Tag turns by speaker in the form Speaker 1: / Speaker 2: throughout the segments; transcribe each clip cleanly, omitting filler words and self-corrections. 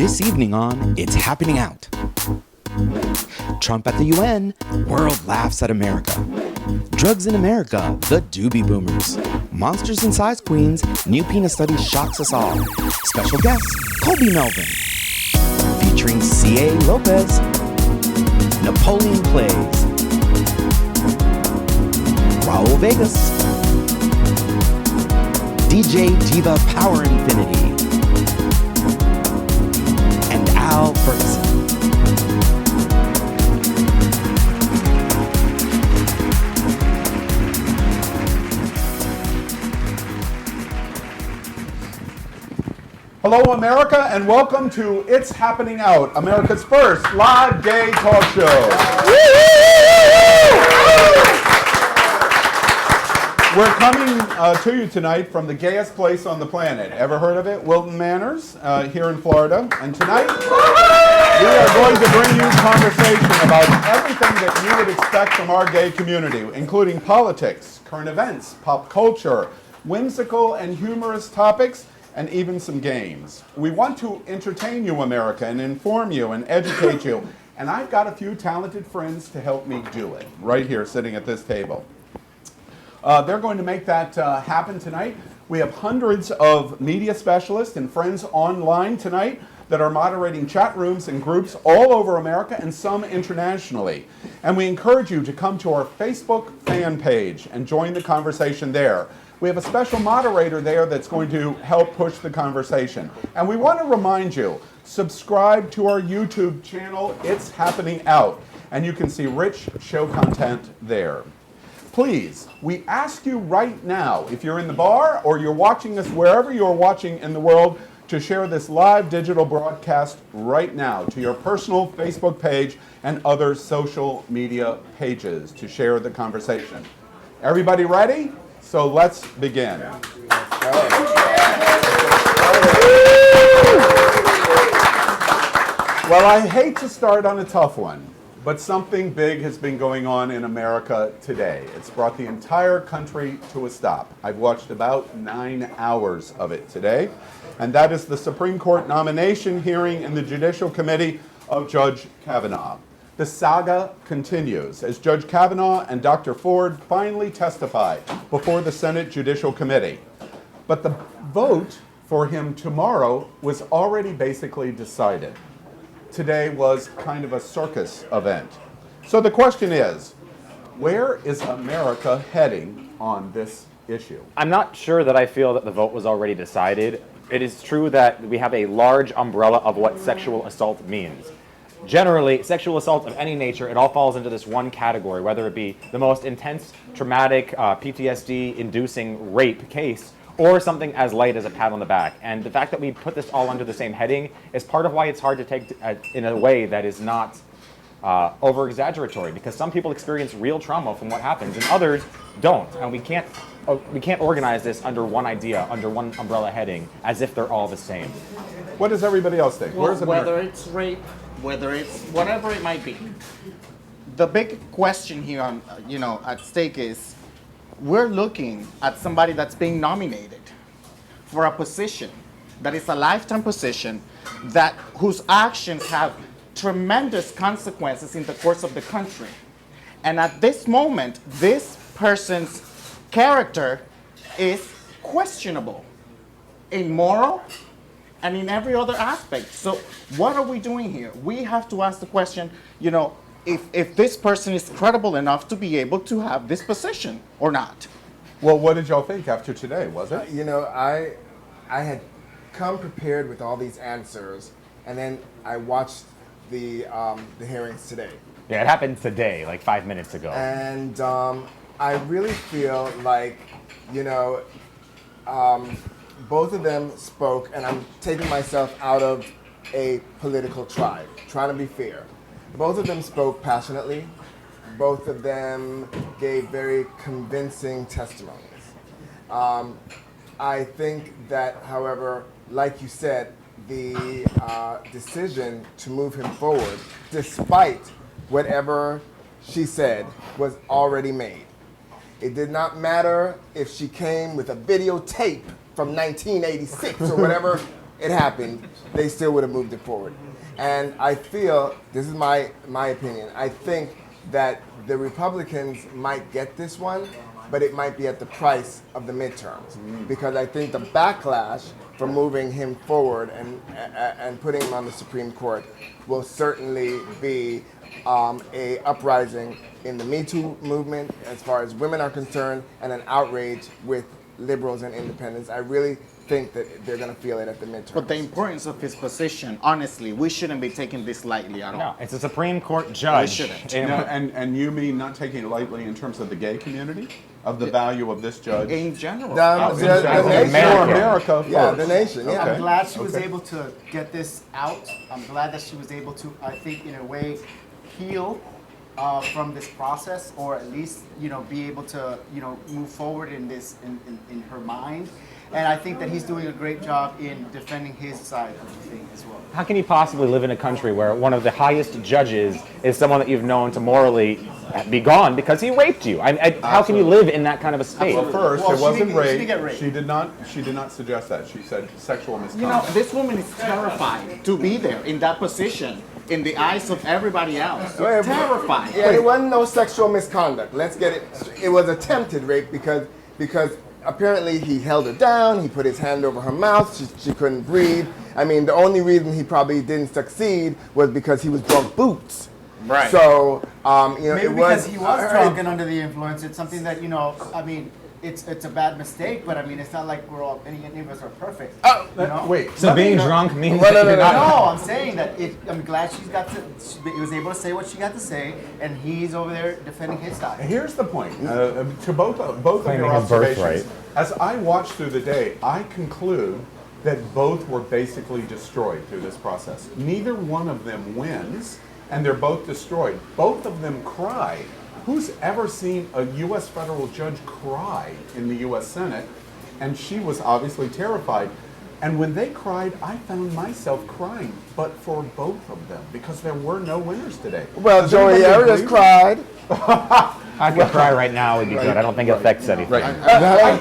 Speaker 1: This evening on It's Happening Out. Trump at the UN, world laughs at America. Drugs in America, the Doobie Boomers. Monsters and Size Queens, new penis study shocks us all. Special guest, Colby Melvin. Featuring C.A. Lopez. NapoleonPlays. Raul Vegas. DJ Diva Power Infiniti. And Ferguson.
Speaker 2: Hello, America, and welcome to It's Happening Out, America's first live gay talk show. We're coming to you tonight from the gayest place on the planet. Ever heard of it? Wilton Manors, here in Florida. And tonight, we are going to bring you conversation about everything that you would expect from our gay community, including politics, current events, pop culture, whimsical and humorous topics, and even some games. We want to entertain you, America, and inform you and educate you. And I've got a few talented friends to help me do it, right here, sitting at this table. They're going to make that happen tonight. We have hundreds of media specialists and friends online tonight that are moderating chat rooms and groups all over America and some internationally. And we encourage you to come to our Facebook fan page and join the conversation there. We have a special moderator there that's going to help push the conversation. And we want to remind you, subscribe to our YouTube channel, It's Happening Out, and you can see rich show content there. Please, we ask you right now, if you're in the bar or you're watching us wherever you're watching in the world, to share this live digital broadcast right now to your personal Facebook page and other social media pages to share the conversation. Everybody ready? So let's begin. Well, I hate to start on a tough one, but something big has been going on in America today. It's brought the entire country to a stop. I've watched about 9 hours of it today, and that is the Supreme Court nomination hearing in the Judicial Committee of Judge Kavanaugh. The saga continues as Judge Kavanaugh and Dr. Ford finally testify before the Senate Judicial Committee. But the vote for him tomorrow was already basically decided. Today was kind of a circus event. So the question is, where is America heading on this issue?
Speaker 3: I'm not sure that I feel that the vote was already decided. It is true that we have a large umbrella of what sexual assault means. Generally, sexual assault of any nature, it all falls into this one category, whether it be the most intense, traumatic, PTSD-inducing rape case, or something as light as a pat on the back. And the fact that we put this all under the same heading is part of why it's hard to take in a way that is not over-exaggeratory, because some people experience real trauma from what happens, and others don't. And we can't organize this under one idea, under one umbrella heading, as if they're all the same.
Speaker 2: What does everybody else think?
Speaker 4: Well, whether it's rape, whether it's whatever it might be, the big question here on at stake is, we're looking at somebody that's being nominated for a position that is a lifetime position, whose actions have tremendous consequences in the course of the country. And at this moment, this person's character is questionable in moral and in every other aspect. So what are we doing here? We have to ask the question, if this person is credible enough to be able to have this position or not.
Speaker 2: Well, what did y'all think after today, was it?
Speaker 5: I had come prepared with all these answers, and then I watched the hearings today.
Speaker 3: Yeah, it happened today, like 5 minutes ago.
Speaker 5: And I really feel like, both of them spoke, and I'm taking myself out of a political tribe, trying to be fair. Both of them spoke passionately. Both of them gave very convincing testimonies. I think that, however, like you said, the decision to move him forward, despite whatever she said, was already made. It did not matter if she came with a videotape from 1986 or whatever it happened, they still would have moved it forward. And I feel, this is my opinion, I think that the Republicans might get this one, but it might be at the price of the midterms. Because I think the backlash for moving him forward and putting him on the Supreme Court will certainly be a uprising in the Me Too movement as far as women are concerned, and an outrage with liberals and independents. I really think that they're going to feel it at the midterms.
Speaker 4: But the importance of his position, honestly, we shouldn't be taking this lightly at all.
Speaker 3: No, it's a Supreme Court judge.
Speaker 4: We shouldn't.
Speaker 2: And you mean not taking it lightly in terms of the gay community? Of the value of this judge?
Speaker 4: In general.
Speaker 5: The nation.
Speaker 2: America first.
Speaker 5: Yeah, the nation. Yeah.
Speaker 6: I'm glad she was able to get this out. I'm glad that she was able to, I think, in a way, heal from this process, or at least, be able to, move forward in this, in her mind. And I think that he's doing a great job in defending his side of the thing as well.
Speaker 3: How can you possibly live in a country where one of the highest judges is someone that you've known to morally be gone because he raped you? How can you live in that kind of a state?
Speaker 2: Well, first,
Speaker 6: Well,
Speaker 2: it wasn't
Speaker 6: she did
Speaker 2: rape.
Speaker 6: get raped.
Speaker 2: She did not suggest that. She said sexual
Speaker 4: You
Speaker 2: misconduct.
Speaker 4: know, this woman is terrified to be there in that position in the eyes of everybody else.
Speaker 5: Wait,
Speaker 4: Terrified.
Speaker 5: Yeah, it wasn't no sexual misconduct. Let's get it. It was attempted rape because apparently he held her down. He put his hand over her mouth. She couldn't breathe. I mean, the only reason he probably didn't succeed was because he was drunk boots.
Speaker 4: Right.
Speaker 5: So,
Speaker 6: Maybe
Speaker 5: it
Speaker 6: because
Speaker 5: was.
Speaker 6: he was drunk and under the influence. It's something that, I mean, it's a bad mistake, but I mean, it's not like we're all, any of us are perfect.
Speaker 2: Wait.
Speaker 3: So being drunk means
Speaker 5: Well,
Speaker 3: that
Speaker 5: no,
Speaker 3: you're
Speaker 5: no,
Speaker 3: not.
Speaker 6: No, I'm saying that I'm glad she was able to say what she got to say, and he's over there defending his side.
Speaker 2: Here's the point. To both of
Speaker 3: Claiming
Speaker 2: your
Speaker 3: his birthright.
Speaker 2: observations, as I watch through the day, I conclude that both were basically destroyed through this process. Neither one of them wins, and they're both destroyed. Both of them cried. Who's ever seen a U.S. federal judge cry in the U.S. Senate? And she was obviously terrified. And when they cried, I found myself crying, but for both of them, because there were no winners today.
Speaker 5: Well,
Speaker 2: Does
Speaker 5: Joey
Speaker 2: anybody
Speaker 5: Arias
Speaker 2: agree?
Speaker 5: cried.
Speaker 3: I could cry right now would be good. I don't think it affects anything.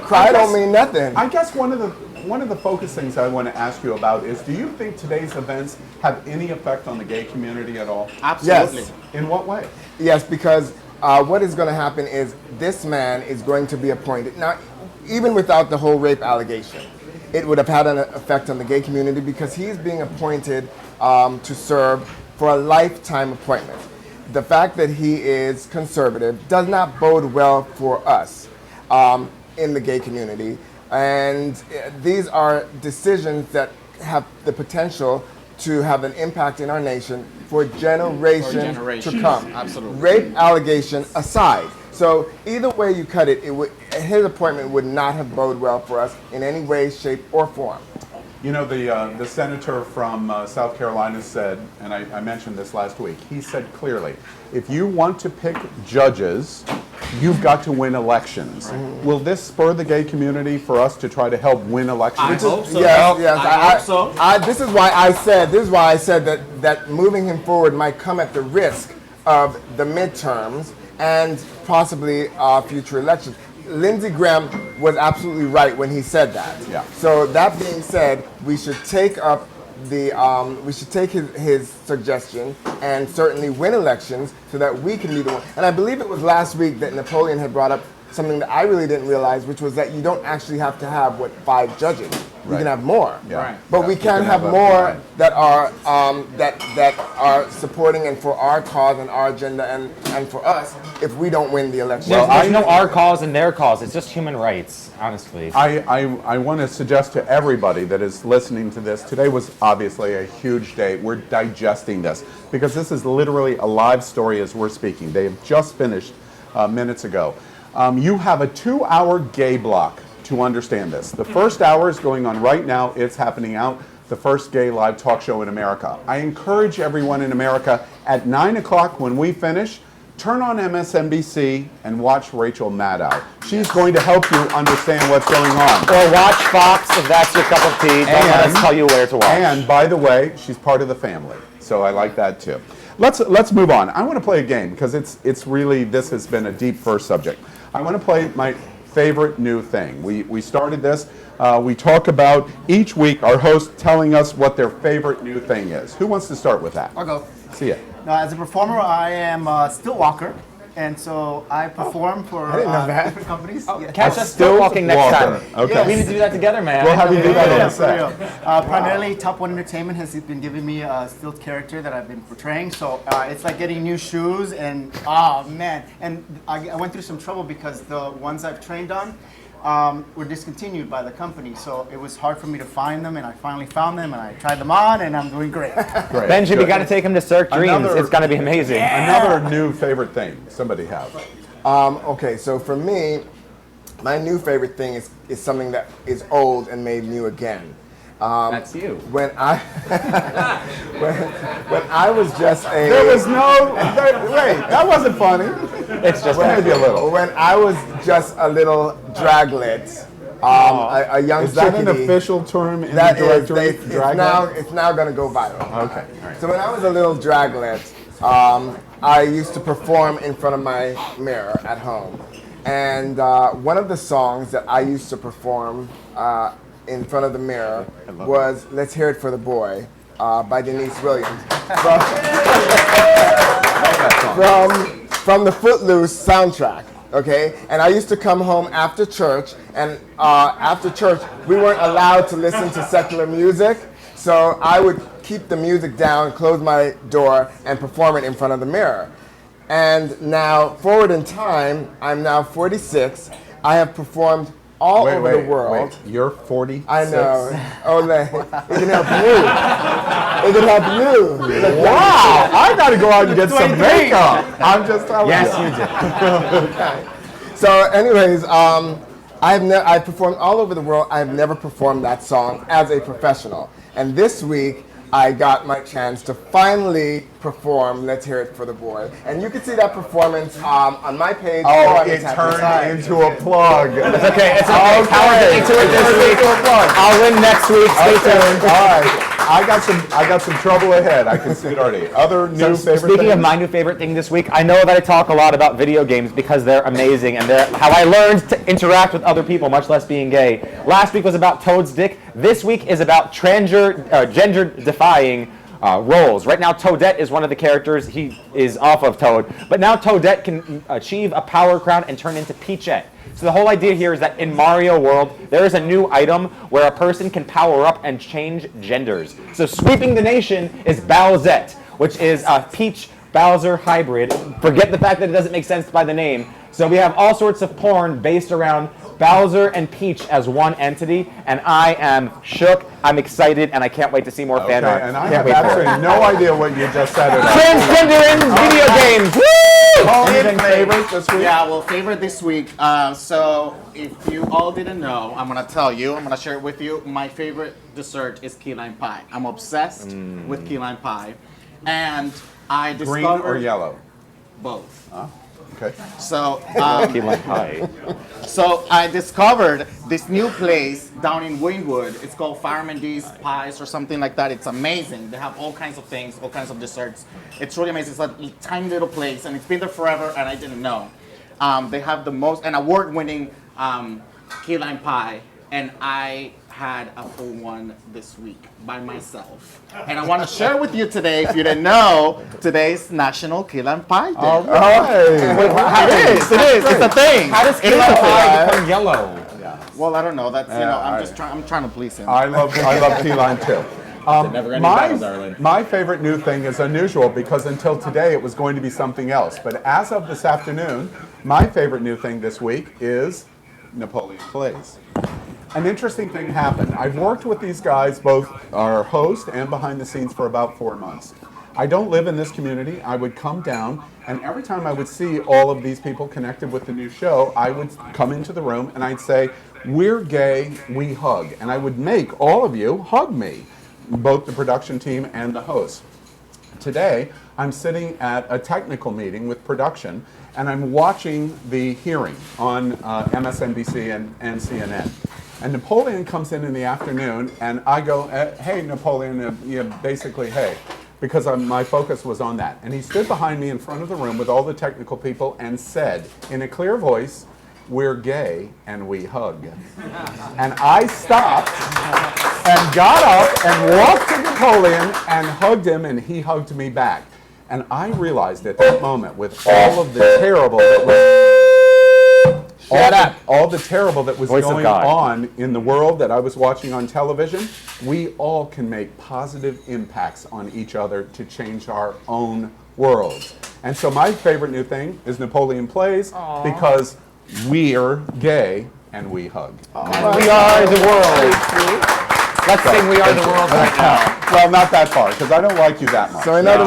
Speaker 5: Cry don't mean nothing.
Speaker 2: I guess one of the focus things I want to ask you about is, do you think today's events have any effect on the gay community at all?
Speaker 4: Absolutely.
Speaker 5: Yes.
Speaker 2: In what way?
Speaker 5: Yes, because what is going to happen is this man is going to be appointed. Now, even without the whole rape allegation, it would have had an effect on the gay community because he's being appointed to serve for a lifetime appointment. The fact that he is conservative does not bode well for us in the gay community. And these are decisions that have the potential to have an impact in our nation for generations to come.
Speaker 4: Absolutely.
Speaker 5: Rape allegation aside. So either way you cut it, his appointment would not have boded well for us in any way, shape, or form.
Speaker 2: You know, the senator from South Carolina said, and I mentioned this last week, he said clearly, if you want to pick judges, you've got to win elections. Right. Will this spur the gay community for us to try to help win elections?
Speaker 4: I hope so.
Speaker 5: Yes,
Speaker 4: I hope so.
Speaker 5: This is why I said that moving him forward might come at the risk of the midterms and possibly future elections. Lindsey Graham was absolutely right when he said that.
Speaker 2: Yeah.
Speaker 5: So that being said, we should take up his suggestion and certainly win elections so that we can be the one. And I believe it was last week that Napoleon had brought up something that I really didn't realize, which was that you don't actually have to have 5 judges. You
Speaker 2: Right.
Speaker 5: can have more.
Speaker 2: Yeah. Right.
Speaker 5: But
Speaker 2: Yeah,
Speaker 5: we
Speaker 2: you
Speaker 5: can
Speaker 2: can
Speaker 5: have
Speaker 2: have
Speaker 5: more
Speaker 2: a-
Speaker 5: that are supporting and for our cause and our agenda and for us if we don't win the election.
Speaker 3: There's no our cause and their cause. It's just human rights, honestly.
Speaker 2: I want to suggest to everybody that is listening to this, today was obviously a huge day. We're digesting this because this is literally a live story as we're speaking. They have just finished minutes ago. You have a 2-hour gay block to understand this. The first hour is going on right now. It's happening out. The first gay live talk show in America. I encourage everyone in America at 9 o'clock when we finish, turn on MSNBC and watch Rachel Maddow. She's going to help you understand what's going on.
Speaker 3: Or watch Fox if that's your cup of tea. Don't let us tell you where to watch.
Speaker 2: And by the way, she's part of the family, so I like that too. Let's move on. I want to play a game because it's really, this has been a deep first subject. I want to play my favorite new thing. We started this. We talk about each week our host telling us what their favorite new thing is. Who wants to start with that?
Speaker 6: I'll go.
Speaker 2: See ya.
Speaker 6: Now, as a performer, I am still walker, and so I perform for different companies. Yeah.
Speaker 3: Catch us still walking next time.
Speaker 2: Okay.
Speaker 3: We need to do that together, man.
Speaker 2: We'll have you do that on
Speaker 6: Yeah,
Speaker 2: the
Speaker 6: for
Speaker 2: set.
Speaker 6: real. Primarily, Top One Entertainment has been giving me a still character that I've been portraying. So it's like getting new shoes, and oh man! And I went through some trouble because the ones I've trained on were discontinued by the company. So it was hard for me to find them, and I finally found them, and I tried them on, and I'm doing great.
Speaker 2: Great.
Speaker 3: Benji, we
Speaker 2: Good.
Speaker 3: got to take him to Cirque Dreams.
Speaker 2: Another-
Speaker 3: It's going to be amazing.
Speaker 2: Another new favorite thing somebody have.
Speaker 5: Okay, so for me, my new favorite thing is something that is old and made new again.
Speaker 3: That's you.
Speaker 5: When I when I was just a
Speaker 2: There was no. Wait, that wasn't funny.
Speaker 3: It's just
Speaker 2: Maybe a little.
Speaker 5: when I was just a little draglet, a young
Speaker 2: Is that an
Speaker 5: zackety.
Speaker 2: official term in
Speaker 5: That
Speaker 2: the
Speaker 5: is,
Speaker 2: directory?
Speaker 5: it's now going to go viral.
Speaker 2: Okay. All right.
Speaker 5: So when I was a little draglet, I used to perform in front of my mirror at home. And one of the songs that I used to perform in front of the mirror was Let's Hear It for the Boy by Denise Williams. From the Footloose soundtrack. Okay, and I used to come home after church, and after church we weren't allowed to listen to secular music, so I would keep the music down, close my door, and perform it in front of the mirror. And now, forward in time, I'm now 46. I have performed all over the world.
Speaker 2: Wait. You're 46.
Speaker 5: I know. Ole, it can help you. It can help you. Look,
Speaker 2: Wow! I got to go out and get some makeup. I'm just telling
Speaker 3: Yes,
Speaker 2: you.
Speaker 3: you did.
Speaker 5: So, anyways, I've performed all over the world. I've never performed that song as a professional. And this week, I got my chance to finally perform Let's Hear It for the Boy. And you can see that performance on my page.
Speaker 2: Oh,
Speaker 5: or on the
Speaker 2: it
Speaker 5: Tap
Speaker 2: turned
Speaker 5: side.
Speaker 2: into a plug.
Speaker 3: It's okay. It's okay. Howard getting to it this week. I'll win next week. Stay tuned.
Speaker 2: All right. I got some trouble ahead. I can see it already. Other new favorite
Speaker 3: Speaking
Speaker 2: things?
Speaker 3: of my new favorite thing this week, I know that I talk a lot about video games because they're amazing and they're how I learned to interact with other people, much less being gay. Last week was about Toad's dick. This week is about gender-defying roles. Right now, Toadette is one of the characters. He is off of Toad. But now Toadette can achieve a power crown and turn into Peachette. So the whole idea here is that in Mario World, there is a new item where a person can power up and change genders. So sweeping the nation is Bowsette, which is a Peach Bowser hybrid. Forget the fact that it doesn't make sense by the name. So we have all sorts of porn based around Bowser and Peach as one entity, and I am shook, I'm excited, and I can't wait to see more fan art.
Speaker 2: And I
Speaker 3: Can't
Speaker 2: have
Speaker 3: wait for it.
Speaker 2: absolutely no idea what you just said.
Speaker 3: Transgender in video games! Woo!
Speaker 2: Anything favorite this week?
Speaker 4: Yeah, well, favorite this week. So if you all didn't know, I'm gonna tell you. I'm gonna share it with you. My favorite dessert is key lime pie. I'm obsessed with key lime pie, and I discovered
Speaker 2: Green or yellow?
Speaker 4: both.
Speaker 2: Okay.
Speaker 4: So
Speaker 3: Key lime pie.
Speaker 4: So I discovered this new place down in Wynwood. It's called Fireman D's Pies or something like that. It's amazing. They have all kinds of things, all kinds of desserts. It's really amazing. It's a tiny little place, and it's been there forever, and I didn't know. They have the most, an award-winning key lime pie, and I had a full one this week by myself. And I want to share with you today, if you didn't know, today's National Key Lime Pie Day.
Speaker 2: All right.
Speaker 4: It is. It's a thing.
Speaker 3: How does key lime pie become yellow?
Speaker 4: Well, I don't know. That's,
Speaker 2: Yeah,
Speaker 4: I'm trying to please him.
Speaker 2: I love key lime too.
Speaker 3: never-ending battle, darling.
Speaker 2: My favorite new thing is unusual because until today it was going to be something else. But as of this afternoon, my favorite new thing this week is NapoleonPlays. An interesting thing happened. I've worked with these guys, both our host and behind the scenes, for about 4 months. I don't live in this community. I would come down, and every time I would see all of these people connected with the new show, I would come into the room and I'd say, "We're gay, we hug." And I would make all of you hug me, both the production team and the host. Today, I'm sitting at a technical meeting with production, and I'm watching the hearing on MSNBC and CNN. And Napoleon comes in the afternoon, and I go, "Hey, Napoleon," basically, "Hey," because my focus was on that. And he stood behind me in front of the room with all the technical people and said, in a clear voice, we're gay and we hug. And I stopped and got up and walked to Napoleon and hugged him, and he hugged me back. And I realized at that moment, with all of the terrible that was all the terrible that was going on in the world that I was watching on television, we all can make positive impacts on each other to change our own worlds. And so my favorite new thing is NapoleonPlays, because we're gay and we hug.
Speaker 3: And we are the world. Let's sing We Are the World right now.
Speaker 2: Well, not that far, because I don't like you that much.
Speaker 5: So in other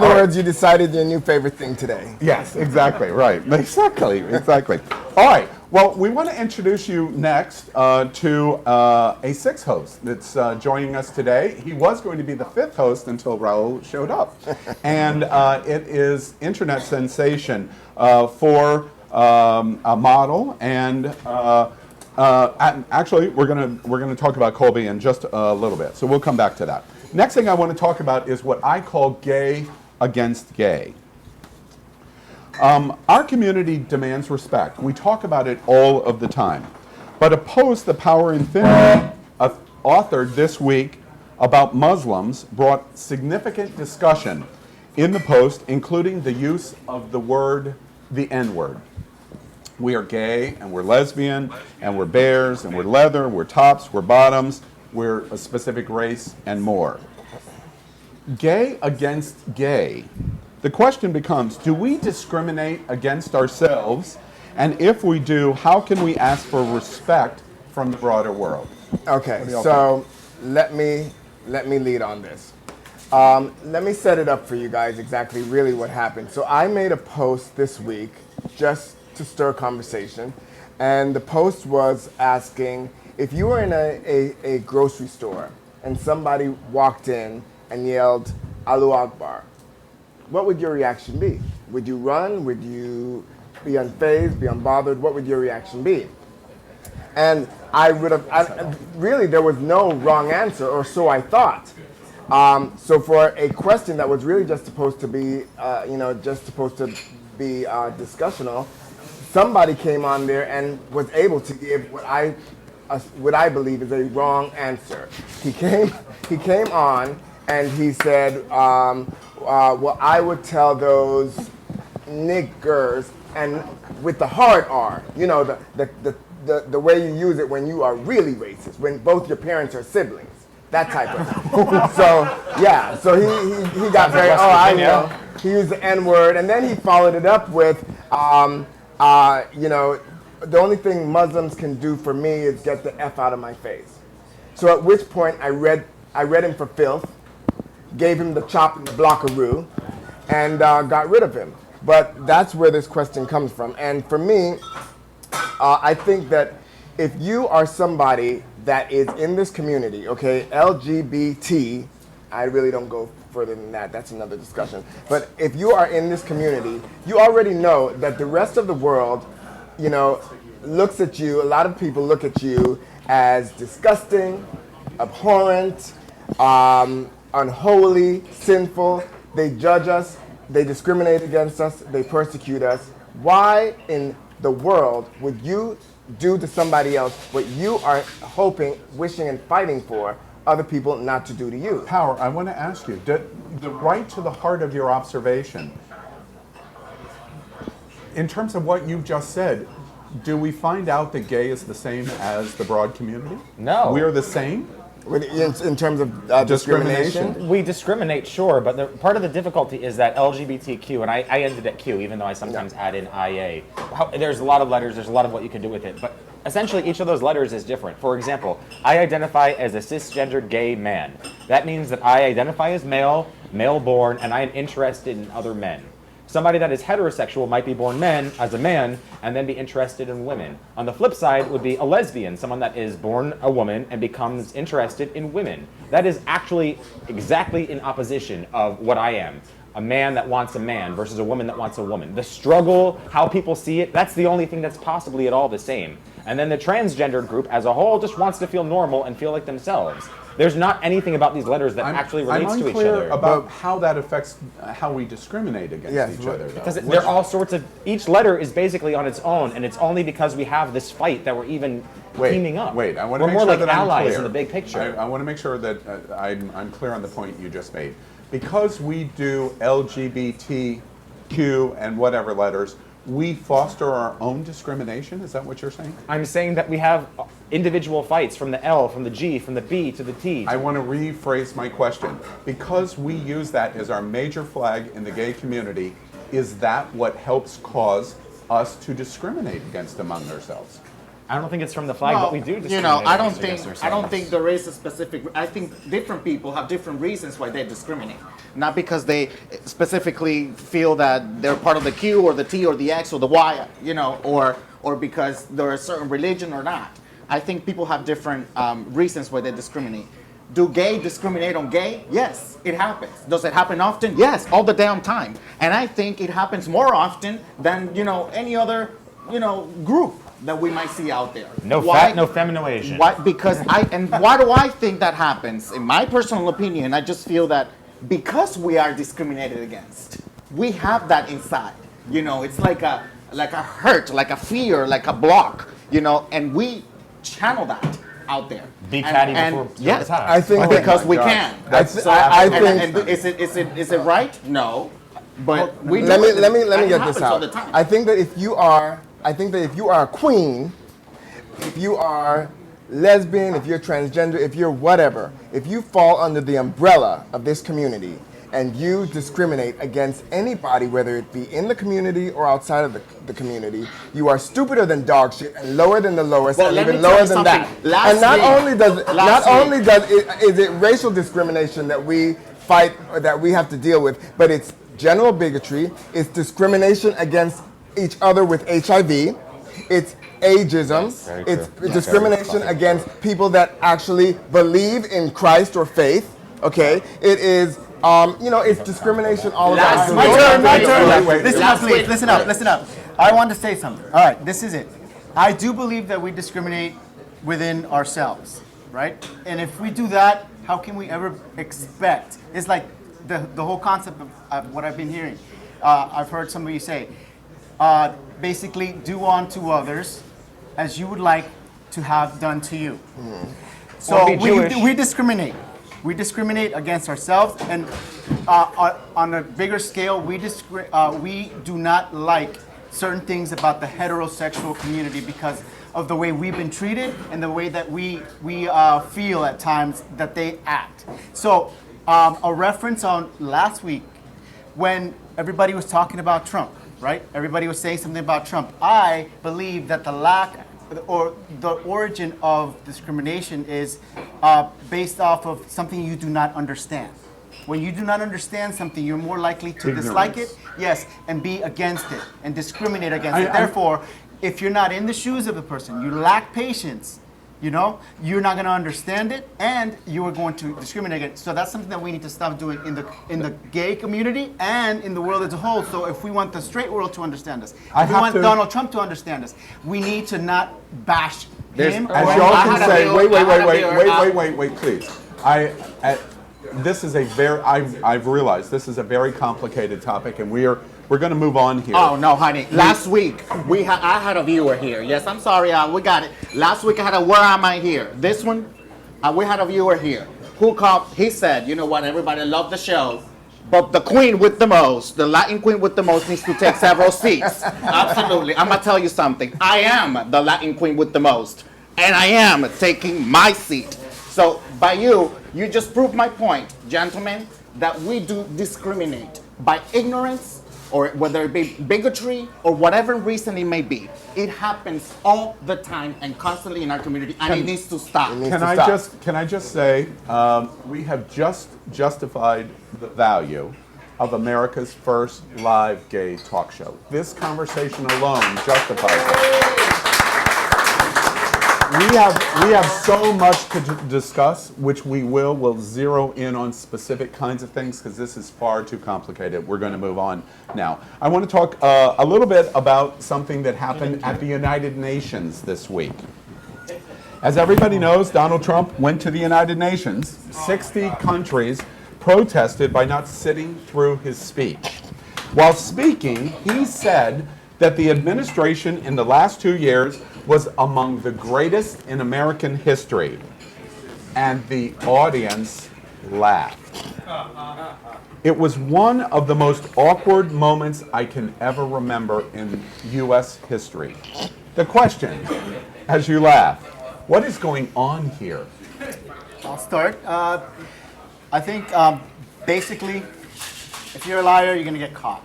Speaker 5: words, you decided your new favorite thing today.
Speaker 2: Yes, exactly, right. Exactly. All right, well, we want to introduce you next to a sixth host that's joining us today. He was going to be the fifth host until Raul showed up. And it is internet sensation for a model and actually, we're gonna talk about Colby in just a little bit, so we'll come back to that. Next thing I want to talk about is what I call gay against gay. Our community demands respect. We talk about it all of the time. But a post the Power Infiniti authored this week about Muslims brought significant discussion in the post, including the use of the N-word. We are gay, and we're lesbian, and we're bears, and we're leather, we're tops, we're bottoms, we're a specific race, and more. Gay against gay. The question becomes, do we discriminate against ourselves? And if we do, how can we ask for respect from the broader world?
Speaker 5: Okay, so let me lead on this. Let me set it up for you guys exactly really what happened. So I made a post this week just to stir conversation, and the post was asking if you were in a grocery store and somebody walked in and yelled Allahu Akbar, what would your reaction be? Would you run? Would you be unfazed, be unbothered? What would your reaction be? And really there was no wrong answer, or so I thought. So for a question that was really just supposed to be discussional, somebody came on there and was able to give what I believe is a wrong answer. He came on and he said, well, I would tell those niggers, and with the hard R, you know, the way you use it when you are really racist, when both your parents are siblings, that type of thing. So he got very, I know. He used the N-word, and then he followed it up with, the only thing Muslims can do for me is get the F out of my face. So at which point I read him for filth, gave him the chop and the blockaroo, and got rid of him. But that's where this question comes from. And for me, I think that if you are somebody that is in this community, okay, LGBT, I really don't go further than that. That's another discussion. But if you are in this community, you already know that the rest of the world, you know, looks at you, a lot of people look at you as disgusting, abhorrent, unholy, sinful. They judge us, they discriminate against us, they persecute us. Why in the world would you do to somebody else what you are hoping, wishing, and fighting for other people not to do to you?
Speaker 2: Power, I want to ask you, the right to the heart of your observation, in terms of what you've just said, do we find out that gay is the same as the broad community?
Speaker 3: No.
Speaker 2: We're the same?
Speaker 5: In terms of discrimination?
Speaker 3: We discriminate, sure, but part of the difficulty is that LGBTQ, and I ended at Q, even though I sometimes add in IA. There's a lot of letters, there's a lot of what you can do with it, but essentially each of those letters is different. For example, I identify as a cisgendered gay man. That means that I identify as male, male-born, and I am interested in other men. Somebody that is heterosexual might be born as a man and then be interested in women. On the flip side would be a lesbian, someone that is born a woman and becomes interested in women. That is actually exactly in opposition of what I am. A man that wants a man versus a woman that wants a woman. The struggle, how people see it, that's the only thing that's possibly at all the same. And then the transgendered group as a whole just wants to feel normal and feel like themselves. There's not anything about these letters that actually relates
Speaker 2: I'm
Speaker 3: to each
Speaker 2: unclear
Speaker 3: other.
Speaker 2: about how that affects how we discriminate against each other, though.
Speaker 3: Because they're all sorts of. Each letter is basically on its own, and it's only because we have this fight that we're even teaming up.
Speaker 2: Wait, I want to
Speaker 3: We're
Speaker 2: make
Speaker 3: more
Speaker 2: sure
Speaker 3: like
Speaker 2: that I'm
Speaker 3: allies
Speaker 2: clear.
Speaker 3: in the big picture.
Speaker 2: I want to make sure that I'm clear on the point you just made. Because we do LGBTQ and whatever letters, we foster our own discrimination? Is that what you're saying?
Speaker 3: I'm saying that we have individual fights from the L, from the G, from the B to the T.
Speaker 2: I want to rephrase my question. Because we use that as our major flag in the gay community, is that what helps cause us to discriminate against among ourselves?
Speaker 3: I don't think it's from the flag, but we do discriminate.
Speaker 4: You know, I don't
Speaker 3: against
Speaker 4: think
Speaker 3: ourselves.
Speaker 4: there is a specific. I think different people have different reasons why they discriminate. Not because they specifically feel that they're part of the Q or the T or the X or the Y, you know, or because they're a certain religion or not. I think people have different reasons why they discriminate. Do gay discriminate on gay? Yes, it happens. Does it happen often? Yes, all the damn time. And I think it happens more often than, you know, any other, you know, group that we might see out there.
Speaker 3: No fat, no feminination.
Speaker 4: Why? Because why do I think that happens? In my personal opinion, I just feel that because we are discriminated against, we have that inside. You know, it's like a hurt, like a fear, like a block, you know, and we channel that out there.
Speaker 3: Be catty before
Speaker 4: yes,
Speaker 3: attack.
Speaker 5: I think
Speaker 4: because we
Speaker 2: gosh.
Speaker 4: can.
Speaker 2: That's-
Speaker 5: I think.
Speaker 4: Is it right? No. But we
Speaker 5: Let
Speaker 4: do
Speaker 5: me
Speaker 4: it.
Speaker 5: get
Speaker 4: It
Speaker 5: this
Speaker 4: happens all
Speaker 5: out.
Speaker 4: the time.
Speaker 5: I think that if you are a queen, if you are lesbian, if you're transgender, if you're whatever, if you fall under the umbrella of this community and you discriminate against anybody, whether it be in the community or outside of the community, you are stupider than dog shit and lower than the lowest
Speaker 4: Well,
Speaker 5: and
Speaker 4: let me
Speaker 5: even
Speaker 4: tell
Speaker 5: lower
Speaker 4: you
Speaker 5: than
Speaker 4: something.
Speaker 5: that. And not only is it racial discrimination that we fight or that we have to deal with, but it's general bigotry, it's discrimination against each other with HIV, it's ageism, it's discrimination against people that actually believe in Christ or faith, okay? It is, it's discrimination all around.
Speaker 6: My turn.
Speaker 2: Wait.
Speaker 6: Listen up, please. Listen up. I want to say something. All right, this is it. I do believe that we discriminate within ourselves, right? And if we do that, how can we ever expect? It's like the whole concept of what I've been hearing. I've heard some of you say, basically, do unto others as you would like to have done to you. So we discriminate. We discriminate against ourselves, and on a bigger scale, we do not like certain things about the heterosexual community because of the way we've been treated and the way that we feel at times that they act. So a reference on last week when everybody was talking about Trump, right? Everybody was saying something about Trump. I believe that the lack or the origin of discrimination is based off of something you do not understand. When you do not understand something, you're more likely to dislike it, yes, and be against it and discriminate against it. Therefore, if you're not in the shoes of the person, you lack patience, you know, you're not going to understand it, and you are going to discriminate against it. So that's something that we need to stop doing in the gay community and in the world as a whole. So if we want the straight world to understand us, if we want Donald Trump to understand us, we need to not bash him.
Speaker 2: As y'all can say, wait, please. This is I've realized this is a very complicated topic, and we're going to move on here.
Speaker 4: Oh no, honey! Last week I had a viewer here. Yes, I'm sorry, we got it. Last week I had a where am I here? This one, we had a viewer here who called. He said, you know what? Everybody loved the show, but the queen with the most, the Latin queen with the most, needs to take several seats. Absolutely, I'm gonna tell you something. I am the Latin queen with the most, and I am taking my seat. So by you just proved my point, gentlemen, that we do discriminate by ignorance or whether it be bigotry or whatever reason it may be. It happens all the time and constantly in our community, and it needs to stop.
Speaker 2: Can I just say, we have just justified the value of America's first live gay talk show. This conversation alone justifies it. We have so much to discuss, which we'll zero in on specific kinds of things because this is far too complicated. We're going to move on now. I want to talk a little bit about something that happened at the United Nations this week. As everybody knows, Donald Trump went to the United Nations. 60 countries protested by not sitting through his speech. While speaking, he said that the administration in the last 2 years was among the greatest in American history. And the audience laughed. It was one of the most awkward moments I can ever remember in U.S. history. The question, as you laugh, what is going on here?
Speaker 6: I'll start. I think basically, if you're a liar, you're gonna get caught.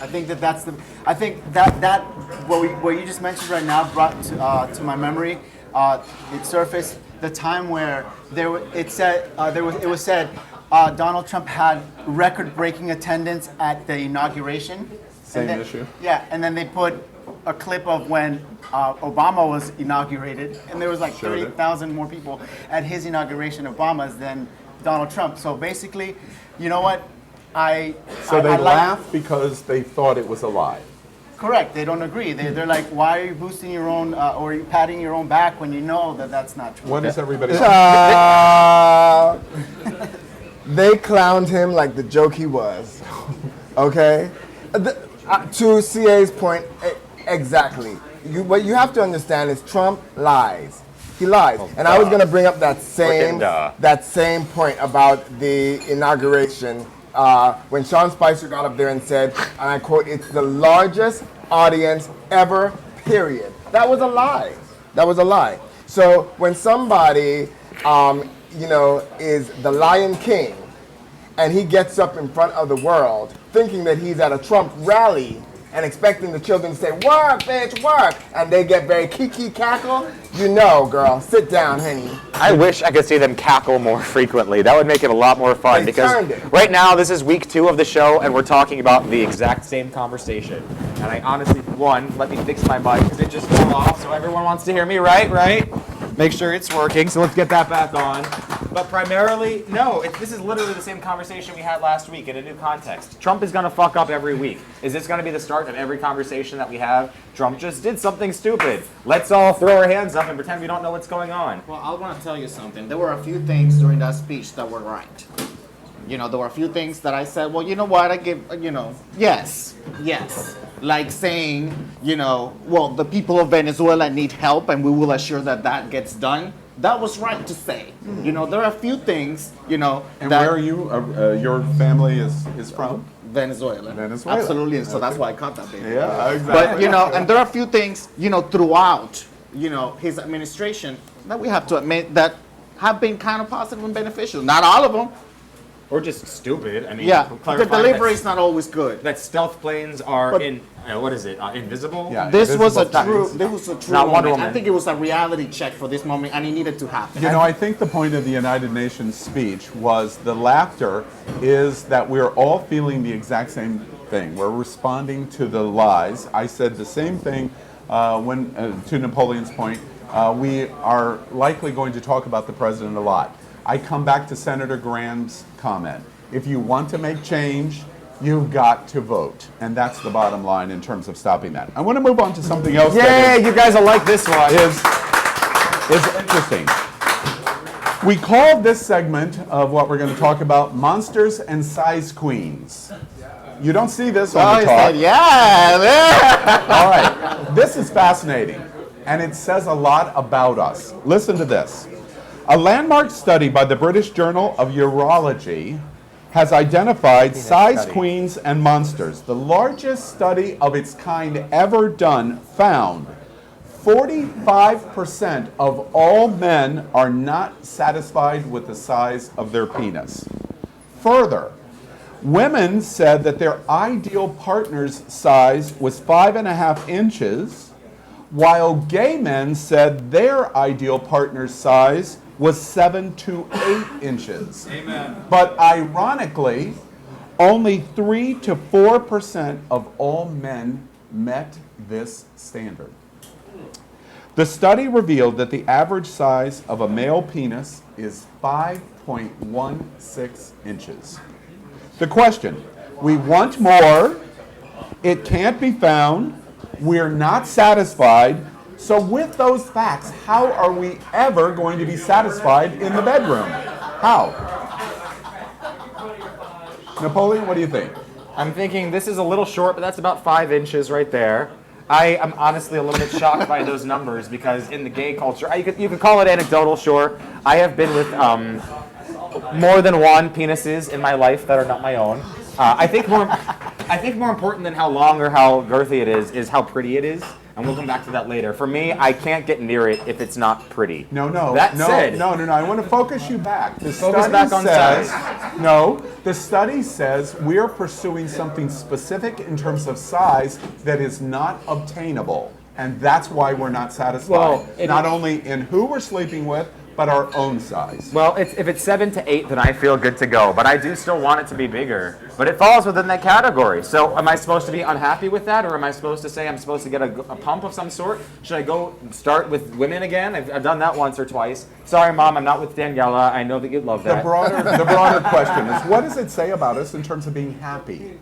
Speaker 6: I think that's the. I think that what you just mentioned right now brought to my memory. It surfaced the time where it was said Donald Trump had record-breaking attendance at the inauguration.
Speaker 2: Same issue.
Speaker 6: Yeah, and then they put a clip of when Obama was inaugurated, and there was like 30,000 more people at his inauguration of Obama's than Donald Trump. So basically, you know what?
Speaker 2: They laughed because they thought it was a lie.
Speaker 6: Correct. They don't agree. They're like, why are you boosting your own or you patting your own back when you know that that's not true?
Speaker 2: What is everybody
Speaker 5: They clowned him like the joke he was. Okay? To CA's point, exactly. What you have to understand is Trump lies. He lies. And I was going to bring up that same point about the inauguration when Sean Spicer got up there and said, and I quote, "It's the largest audience ever, period." That was a lie. That was a lie. So when somebody, is the Lion King, and he gets up in front of the world thinking that he's at a Trump rally and expecting the children to say, "Work, bitch, work," and they get very kiki cackle, girl, sit down, honey.
Speaker 3: I wish I could see them cackle more frequently. That would make it a lot more fun, because right now this is week 2 of the show and we're talking about the exact same conversation. And I honestly, let me fix my mic because it just fell off, so everyone wants to hear me, right? Make sure it's working, so let's get that back on. But primarily, no, this is literally the same conversation we had last week in a new context. Trump is going to fuck up every week. Is this going to be the start of every conversation that we have? Trump just did something stupid. Let's all throw our hands up and pretend we don't know what's going on.
Speaker 4: Well, I want to tell you something. There were a few things during that speech that were right. There were a few things that I said, well, you know what, I give, yes. Like saying, well, the people of Venezuela need help and we will assure that gets done. That was right to say. There are a few things,
Speaker 2: And where are you? Your family is from?
Speaker 4: Venezuela.
Speaker 2: Venezuela.
Speaker 4: Absolutely. And so that's why I caught that baby.
Speaker 2: Yeah, exactly.
Speaker 4: But, and there are a few things, throughout, his administration that we have to admit that have been kind of positive and beneficial. Not all of them.
Speaker 3: Or just stupid. I mean,
Speaker 4: the delivery is not always good.
Speaker 3: That stealth planes are invisible.
Speaker 2: Yeah,
Speaker 4: this was a
Speaker 3: planes.
Speaker 4: true
Speaker 3: Not Wonder
Speaker 4: moment.
Speaker 3: Woman.
Speaker 4: I think it was a reality check for this moment, and it needed to happen.
Speaker 2: I think the point of the United Nations speech was the laughter is that we're all feeling the exact same thing. We're responding to the lies. I said the same thing to Napoleon's point. We are likely going to talk about the president a lot. I come back to Senator Graham's comment. If you want to make change, you've got to vote. And that's the bottom line in terms of stopping that. I want to move on to something else
Speaker 3: You guys will like this one.
Speaker 2: is interesting. We called this segment of what we're going to talk about Monsters and Size Queens. You don't see this on the talk. All right. This is fascinating, and it says a lot about us. Listen to this. A landmark study by the British Journal of Urology has identified size queens and monsters. The largest study of its kind ever done found 45% of all men are not satisfied with the size of their penis. Further, women said that their ideal partner's size was 5.5 inches, while gay men said their ideal partner's size was 7 to 8 inches. Amen. But ironically, only 3 to 4% of all men met this standard. The study revealed that the average size of a male penis is 5.16 inches. The question, we want more, it can't be found, we're not satisfied, So with those facts, how are we ever going to be satisfied in the bedroom? How? Napoleon, what do you think?
Speaker 3: I'm thinking this is a little short, but that's about 5 inches right there. I am honestly a little bit shocked by those numbers because in the gay culture, you could call it anecdotal, sure. I have been with more than one penises in my life that are not my own. I think more important than how long or how girthy it is how pretty it is. And we'll come back to that later. For me, I can't get near it if it's not pretty.
Speaker 2: No.
Speaker 3: Said,
Speaker 2: I want to focus you back. The
Speaker 3: focus
Speaker 2: study
Speaker 3: back on
Speaker 2: says,
Speaker 3: size.
Speaker 2: No, the study says we are pursuing something specific in terms of size that is not obtainable. And that's why we're not satisfied.
Speaker 3: Well,
Speaker 2: not only in who we're sleeping with, but our own size.
Speaker 3: Well, if it's 7 to 8, then I feel good to go. But I do still want it to be bigger. But it falls within that category. So am I supposed to be unhappy with that? Or am I supposed to say I'm supposed to get a pump of some sort? Should I go start with women again? I've done that once or twice. Sorry, Mom, I'm not with Daniela. I know that you'd love that.
Speaker 2: The broader question is, what does it say about us in terms of being happy?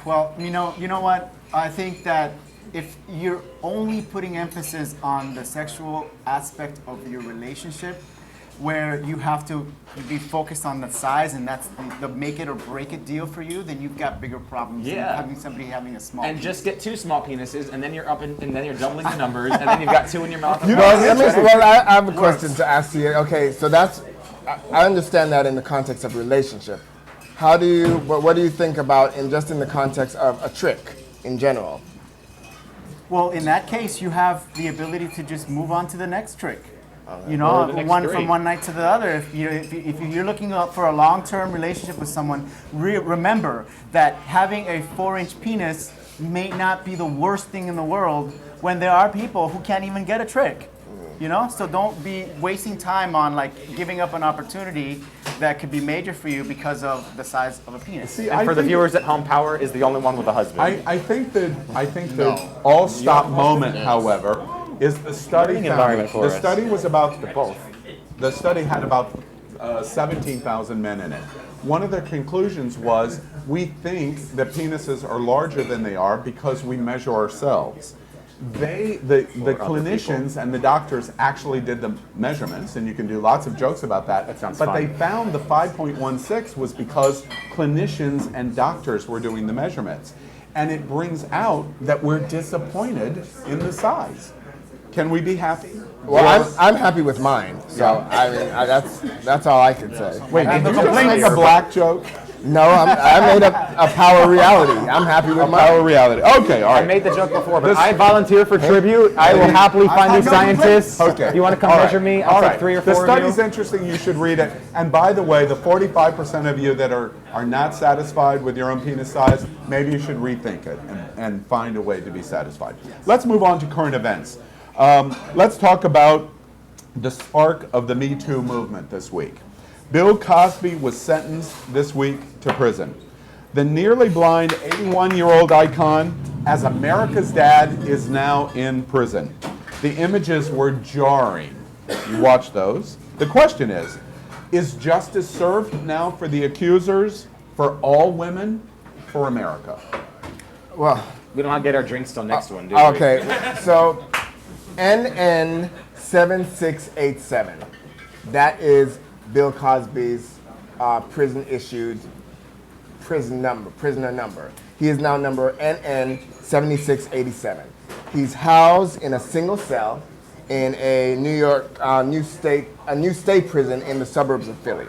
Speaker 6: Well, you know what? I think that if you're only putting emphasis on the sexual aspect of your relationship, where you have to be focused on the size and that's the make it or break it deal for you, then you've got bigger problems than having somebody having a small penis.
Speaker 3: Just get 2 small penises, and then you're up, and then you're doubling the numbers, and then you've got 2 in your mouth.
Speaker 5: I have a question to ask you. Okay, so I understand that in the context of relationship. What do you think about in the context of a trick in general?
Speaker 6: Well, in that case, you have the ability to just move on to the next trick.
Speaker 3: Or the next
Speaker 6: From
Speaker 3: 3.
Speaker 6: one night to the other. If you're looking up for a long-term relationship with someone, remember that having a 4-inch penis may not be the worst thing in the world when there are people who can't even get a trick. So don't be wasting time on giving up an opportunity that could be major for you because of the size of a penis.
Speaker 2: See,
Speaker 3: And for the viewers at home, Power is the only one with a husband.
Speaker 2: I think the all-stop moment, however, is the study. The study was about both. The study had about 17,000 men in it. One of the conclusions was we think that penises are larger than they are because we measure ourselves. The clinicians and the doctors actually did the measurements, and you can do lots of jokes about that.
Speaker 3: That sounds
Speaker 2: but
Speaker 3: fun.
Speaker 2: they found the 5.16 was because clinicians and doctors were doing the measurements. And it brings out that we're disappointed in the size. Can we be happy?
Speaker 5: Well, I'm happy with mine. So I mean, that's all I can say.
Speaker 2: Wait, did you just make a black joke?
Speaker 5: No, I made a power reality. I'm happy with mine.
Speaker 2: Power reality. Okay, all right.
Speaker 3: I made the joke before, but I volunteer for tribute. I will happily find these scientists.
Speaker 2: Okay.
Speaker 3: You want to come
Speaker 2: All right.
Speaker 3: measure me?
Speaker 2: All
Speaker 3: I'll
Speaker 2: right.
Speaker 3: take 3 or 4
Speaker 2: The
Speaker 3: of
Speaker 2: study's
Speaker 3: you.
Speaker 2: interesting. You should read it. And by the way, the 45% of you that are not satisfied with your own penis size, maybe you should rethink it and find a way to be satisfied. Let's move on to current events. Let's talk about the spark of the Me Too movement this week. Bill Cosby was sentenced this week to prison. The nearly blind 81-year-old icon, as America's dad, is now in prison. The images were jarring. You watch those. The question is justice served now for the accusers, for all women, for America?
Speaker 5: Well,
Speaker 3: We don't have to get our drinks till next one, do we?
Speaker 5: okay. So, NN 7687. That is Bill Cosby's prisoner number. He is now number NN 7687. He's housed in a single cell in a New York new state prison in the suburbs of Philly.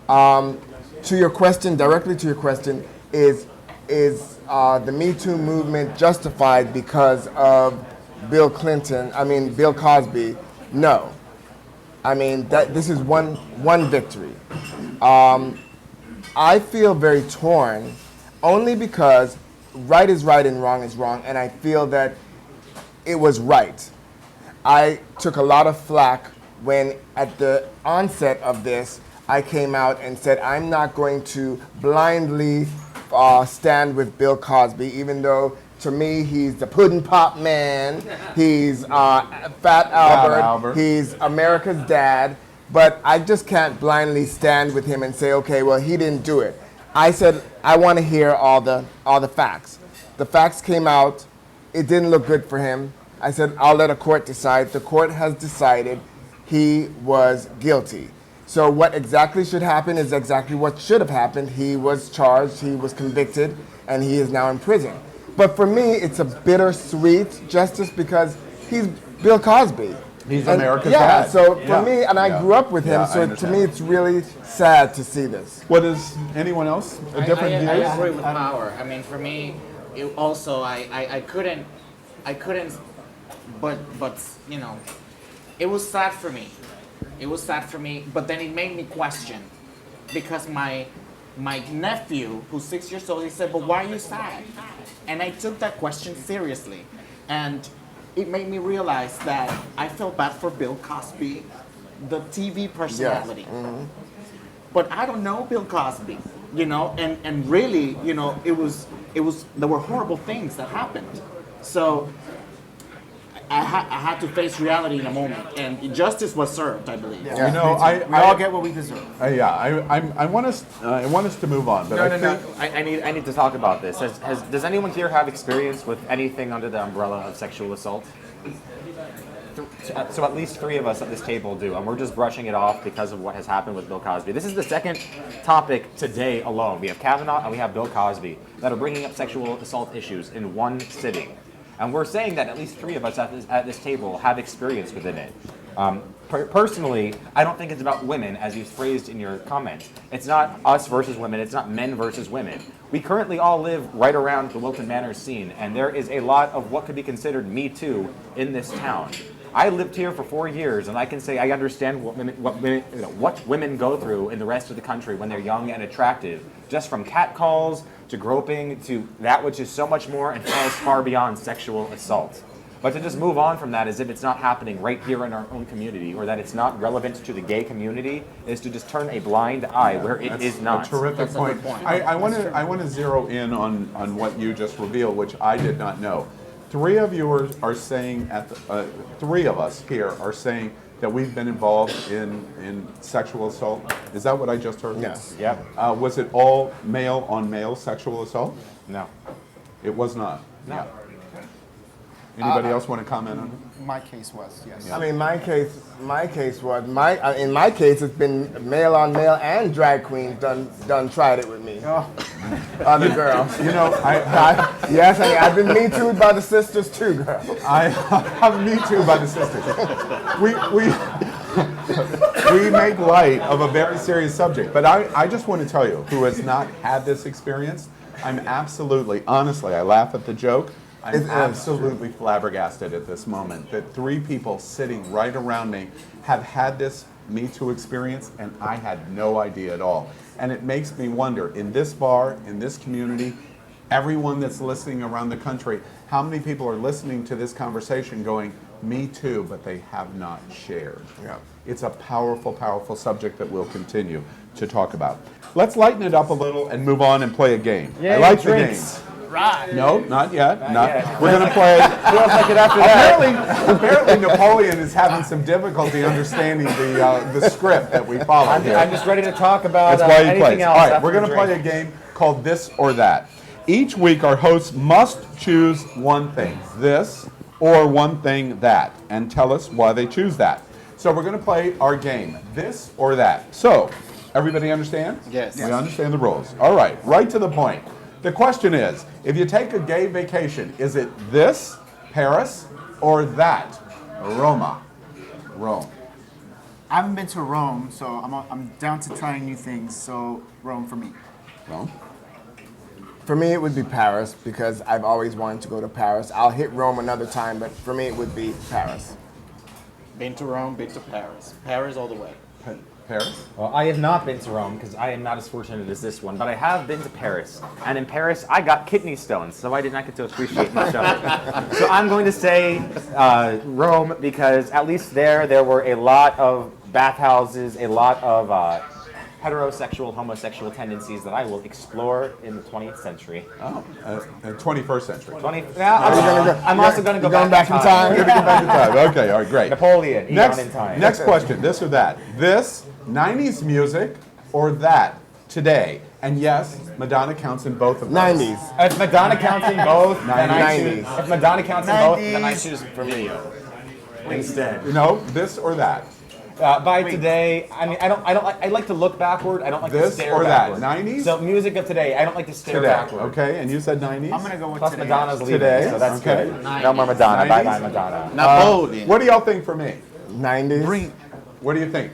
Speaker 5: Directly to your question, is the Me Too movement justified because of Bill Cosby? No. I mean, this is one victory. I feel very torn, only because right is right and wrong is wrong, and I feel that it was right. I took a lot of flack when, at the onset of this, I came out and said I'm not going to blindly stand with Bill Cosby, even though to me he's the pudding pop man, he's Fat Albert, he's America's dad. But I just can't blindly stand with him and say, okay, well, he didn't do it. I said, I want to hear all the facts. The facts came out. It didn't look good for him. I said, I'll let a court decide. The court has decided he was guilty. So what exactly should happen is exactly what should have happened. He was charged, he was convicted, and he is now in prison. But for me, it's a bittersweet justice because he's Bill Cosby.
Speaker 2: He's
Speaker 5: And
Speaker 2: America's
Speaker 5: yeah,
Speaker 2: dad.
Speaker 5: so for
Speaker 2: Yeah.
Speaker 5: me, and I
Speaker 2: Yeah.
Speaker 5: grew up with him,
Speaker 2: Yeah, I
Speaker 5: so to
Speaker 2: understand.
Speaker 5: me it's really sad to see this.
Speaker 2: What is anyone else? A different
Speaker 4: I
Speaker 2: views?
Speaker 4: agree with Power. I mean, for me, it also I couldn't, but you know, it was sad for me. It was sad for me, but then it made me question, because my nephew, who's 6 years old, he said, "But why are you sad?" And I took that question seriously, and it made me realize that I feel bad for Bill Cosby, the TV personality. But I don't know Bill Cosby, you know, and really, you know, it was there were horrible things that happened. So I had to face reality in a moment, and justice was served, I believe.
Speaker 6: Yeah.
Speaker 2: You know,
Speaker 6: we all get what we deserve.
Speaker 2: I want us to move on, but I think
Speaker 3: I need to talk about this. Does anyone here have experience with anything under the umbrella of sexual assault? So at least 3 of us at this table do, and we're just brushing it off because of what has happened with Bill Cosby. This is the second topic today alone. We have Kavanaugh and we have Bill Cosby that are bringing up sexual assault issues in one sitting. And we're saying that at least 3 of us at this table have experience within it. Personally, I don't think it's about women, as you phrased in your comments. It's not us versus women. It's not men versus women. We currently all live right around the Wilton Manor scene, and there is a lot of what could be considered Me Too in this town. I lived here for 4 years, and I can say I understand what women go through in the rest of the country when they're young and attractive, just from catcalls to groping to that which is so much more and falls far beyond sexual assault. But to just move on from that as if it's not happening right here in our own community, or that it's not relevant to the gay community, is to just turn a blind eye where it is not.
Speaker 2: a terrific
Speaker 4: That's a
Speaker 2: point.
Speaker 4: good point.
Speaker 2: I want to zero in on what you just revealed, which I did not know. 3 of you are saying 3 of us here are saying that we've been involved in sexual assault. Is that what I just heard?
Speaker 5: Yes.
Speaker 3: Yep.
Speaker 2: Was it all male on male sexual assault?
Speaker 3: No.
Speaker 2: It was not.
Speaker 3: No.
Speaker 2: Anybody else want to comment on it?
Speaker 6: My case was, yes.
Speaker 5: I mean, my case was in my case it's been male on male and drag queens done tried it with me. Other girls.
Speaker 2: You know,
Speaker 5: Yes, I mean, I've been Me Too'd by the sisters too, girl.
Speaker 2: I'm Me Too by the sisters. We make light of a very serious subject, but I just want to tell you, who has not had this experience, I'm absolutely, honestly, I laugh at the joke. I'm absolutely flabbergasted at this moment that 3 people sitting right around me have had this Me Too experience, and I had no idea at all. And it makes me wonder, in this bar, in this community, everyone that's listening around the country, how many people are listening to this conversation going, Me Too, but they have not shared.
Speaker 5: Yeah.
Speaker 2: It's a powerful, powerful subject that we'll continue to talk about. Let's lighten it up a little and move on and play a game. I like
Speaker 3: drinks.
Speaker 2: the game. No, not yet. We're going to play.
Speaker 3: Feels like it after that.
Speaker 2: Apparently, Napoleon is having some difficulty understanding the script that we follow here.
Speaker 3: I'm just ready to talk about
Speaker 2: That's why he
Speaker 3: anything
Speaker 2: plays.
Speaker 3: else.
Speaker 2: All right,
Speaker 3: after
Speaker 2: we're going to
Speaker 3: drink.
Speaker 2: play a game called This or That. Each week, our hosts must choose one thing, this or one thing, that, and tell us why they choose that. So we're going to play our game, This or That. So, everybody understand?
Speaker 4: Yes.
Speaker 2: We understand the rules. All right, right to the point. The question is, if you take a gay vacation, is it this, Paris, or that, Roma? Rome.
Speaker 6: I haven't been to Rome, so I'm down to trying new things. So Rome for me.
Speaker 2: Rome?
Speaker 5: For me, it would be Paris because I've always wanted to go to Paris. I'll hit Rome another time, but for me, it would be Paris.
Speaker 4: Been to Rome, been to Paris. Paris all the way.
Speaker 2: Paris?
Speaker 3: Well, I have not been to Rome because I am not as fortunate as this one, but I have been to Paris. And in Paris, I got kidney stones, so I did not get to appreciate much of it. So I'm going to say Rome because at least there were a lot of bathhouses, a lot of heterosexual, homosexual tendencies that I will explore in the 20th century.
Speaker 2: Oh, 21st century.
Speaker 3: I'm also going to go
Speaker 5: back in time.
Speaker 2: You're gonna go back in time. Okay, all right, great.
Speaker 3: Napoleon,
Speaker 2: Next,
Speaker 3: Eon in time.
Speaker 2: next question, this or that. This, 90s music, or that, today. And yes, Madonna counts in both of those.
Speaker 5: 90s.
Speaker 3: If Madonna counts in both, then I
Speaker 5: 90s.
Speaker 3: choose. If Madonna counts in both, then I choose for video instead.
Speaker 2: No, this or that.
Speaker 3: By today, I mean, I like to look backward. I don't like to
Speaker 2: This
Speaker 3: stare
Speaker 2: or that?
Speaker 3: backward.
Speaker 2: 90s?
Speaker 3: So music of today, I don't like to stare
Speaker 2: Today.
Speaker 3: backward.
Speaker 2: Okay, and you said 90s?
Speaker 6: I'm gonna go with
Speaker 3: Plus
Speaker 6: today.
Speaker 3: Madonna's leaving,
Speaker 2: Today,
Speaker 3: so that's
Speaker 2: okay.
Speaker 3: good. No more Madonna.
Speaker 2: 90s?
Speaker 3: Bye bye Madonna.
Speaker 4: Napoleon.
Speaker 2: What do y'all think for me?
Speaker 5: 90s.
Speaker 2: What do you think?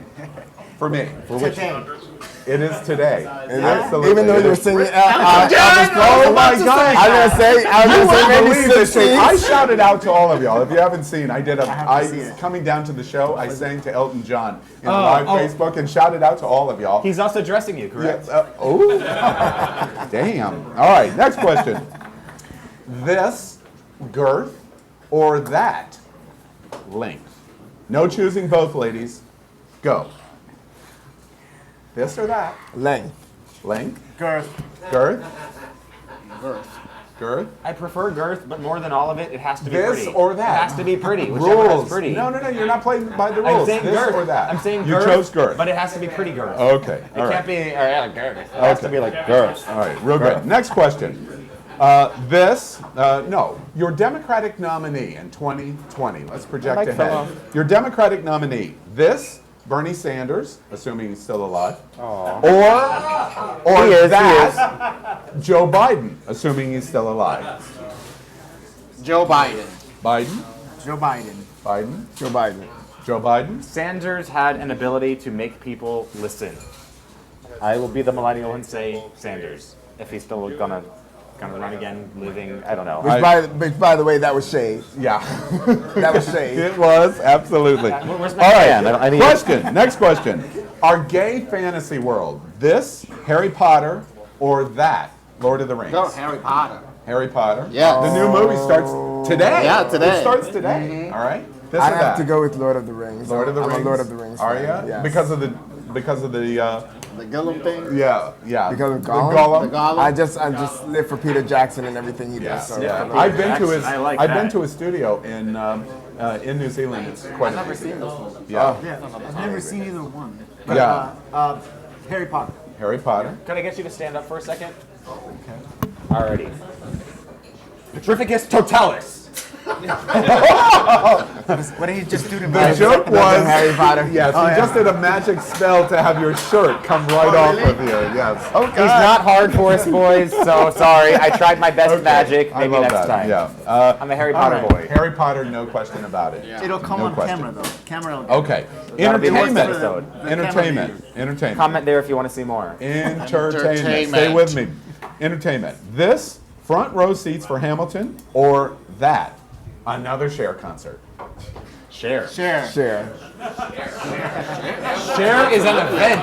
Speaker 2: For me? For which?
Speaker 6: Today.
Speaker 2: It is today. Absolutely.
Speaker 5: Even though
Speaker 2: It
Speaker 5: you were
Speaker 2: is.
Speaker 5: singing
Speaker 2: Oh my God!
Speaker 5: I was gonna say maybe
Speaker 2: Believe this thing.
Speaker 5: 60s.
Speaker 2: I shouted out to all of y'all. If you haven't seen, I did
Speaker 6: have to see it.
Speaker 2: coming down to the show. I sang to Elton John in live Facebook and shouted out to all of y'all.
Speaker 3: He's also dressing you, correct?
Speaker 2: Oh, damn! All right, next question. This girth or that length? No choosing both, ladies. Go. This or that?
Speaker 5: Length.
Speaker 2: Length?
Speaker 6: Girth.
Speaker 2: Girth?
Speaker 4: Girth.
Speaker 2: Girth?
Speaker 3: I prefer girth, but more than all of it, it has to be
Speaker 2: This
Speaker 3: pretty.
Speaker 2: or that?
Speaker 3: It has to be pretty. Whichever
Speaker 2: Rules.
Speaker 3: is pretty.
Speaker 2: No, you're not playing by the
Speaker 3: I'm
Speaker 2: rules.
Speaker 3: saying
Speaker 2: This
Speaker 3: girth.
Speaker 2: or that?
Speaker 3: I'm saying
Speaker 2: you
Speaker 3: girth.
Speaker 2: chose girth.
Speaker 3: But it has to be pretty girth.
Speaker 2: Okay.
Speaker 3: It
Speaker 2: All right.
Speaker 3: can't be girth. It has to be like girth.
Speaker 2: All right. Real good. Next question. No. Your Democratic nominee in 2020. Let's project
Speaker 3: like
Speaker 2: ahead.
Speaker 3: fellow.
Speaker 2: Your Democratic nominee. This, Bernie Sanders, assuming he's still alive. Or
Speaker 3: He is,
Speaker 2: that, Joe Biden, assuming he's still alive.
Speaker 4: Joe Biden.
Speaker 2: Biden?
Speaker 6: Joe Biden.
Speaker 2: Biden?
Speaker 5: Joe Biden.
Speaker 2: Joe Biden?
Speaker 3: Sanders had an ability to make people listen. I will be the millennial and say Sanders. If he's still gonna run again, living, I don't know.
Speaker 5: Which, by the way, that was shade.
Speaker 2: Yeah.
Speaker 5: That was shade.
Speaker 2: It was, absolutely.
Speaker 3: Where's my
Speaker 2: All right,
Speaker 3: fan? I need-
Speaker 2: question, next question. Our gay fantasy world, this, Harry Potter, or that, Lord of the Rings?
Speaker 4: Go Harry Potter.
Speaker 2: Harry Potter?
Speaker 4: Yes.
Speaker 2: The new movie starts today.
Speaker 4: Yeah, today.
Speaker 2: It starts today, all right? This
Speaker 5: I
Speaker 2: or
Speaker 5: have
Speaker 2: that?
Speaker 5: to go with Lord of the Rings.
Speaker 2: Lord of the
Speaker 5: I'm
Speaker 2: Rings?
Speaker 5: a Lord of the Rings
Speaker 2: Are
Speaker 5: fan,
Speaker 2: you?
Speaker 5: yes.
Speaker 2: Because of the,
Speaker 4: The Gollum thing.
Speaker 2: yeah.
Speaker 5: Because of
Speaker 2: The
Speaker 5: Gollum?
Speaker 4: The Gollum.
Speaker 5: I just live for Peter Jackson and everything he
Speaker 2: Yeah,
Speaker 5: does. So
Speaker 2: yeah.
Speaker 5: for me-
Speaker 2: I've been to his.
Speaker 3: I like
Speaker 2: I've
Speaker 3: that.
Speaker 2: been to his studio in New Zealand. It's quite.
Speaker 4: I've never seen this movie.
Speaker 2: Yeah.
Speaker 6: Yeah, I've never seen either one.
Speaker 2: Yeah.
Speaker 6: Harry Potter.
Speaker 2: Harry Potter.
Speaker 3: Can I get you to stand up for a second? Okay. Alrighty. Petrificus totalis.
Speaker 6: What did he just do to me?
Speaker 2: The joke was
Speaker 5: Harry Potter.
Speaker 2: Yes, he just did a magic spell to have your shirt come right off of you. Yes.
Speaker 3: He's not hard for us, boys, so sorry. I tried my best magic.
Speaker 2: I
Speaker 3: Maybe
Speaker 2: love
Speaker 3: next
Speaker 2: that.
Speaker 3: time.
Speaker 2: Yeah.
Speaker 3: I'm a Harry Potter boy.
Speaker 2: Harry Potter, no question about it.
Speaker 6: It'll come
Speaker 2: No
Speaker 6: on
Speaker 2: question.
Speaker 6: camera though. Camera. Will
Speaker 2: Okay.
Speaker 3: Gotta be next
Speaker 2: Entertainment.
Speaker 3: episode.
Speaker 2: Entertainment.
Speaker 3: Comment there if you want to see more.
Speaker 2: Entertainment. Stay
Speaker 4: Entertainment.
Speaker 2: with me. Entertainment. This, front row seats for Hamilton, or that, another Cher concert.
Speaker 3: Cher.
Speaker 6: Share.
Speaker 5: Share.
Speaker 3: Cher is an event.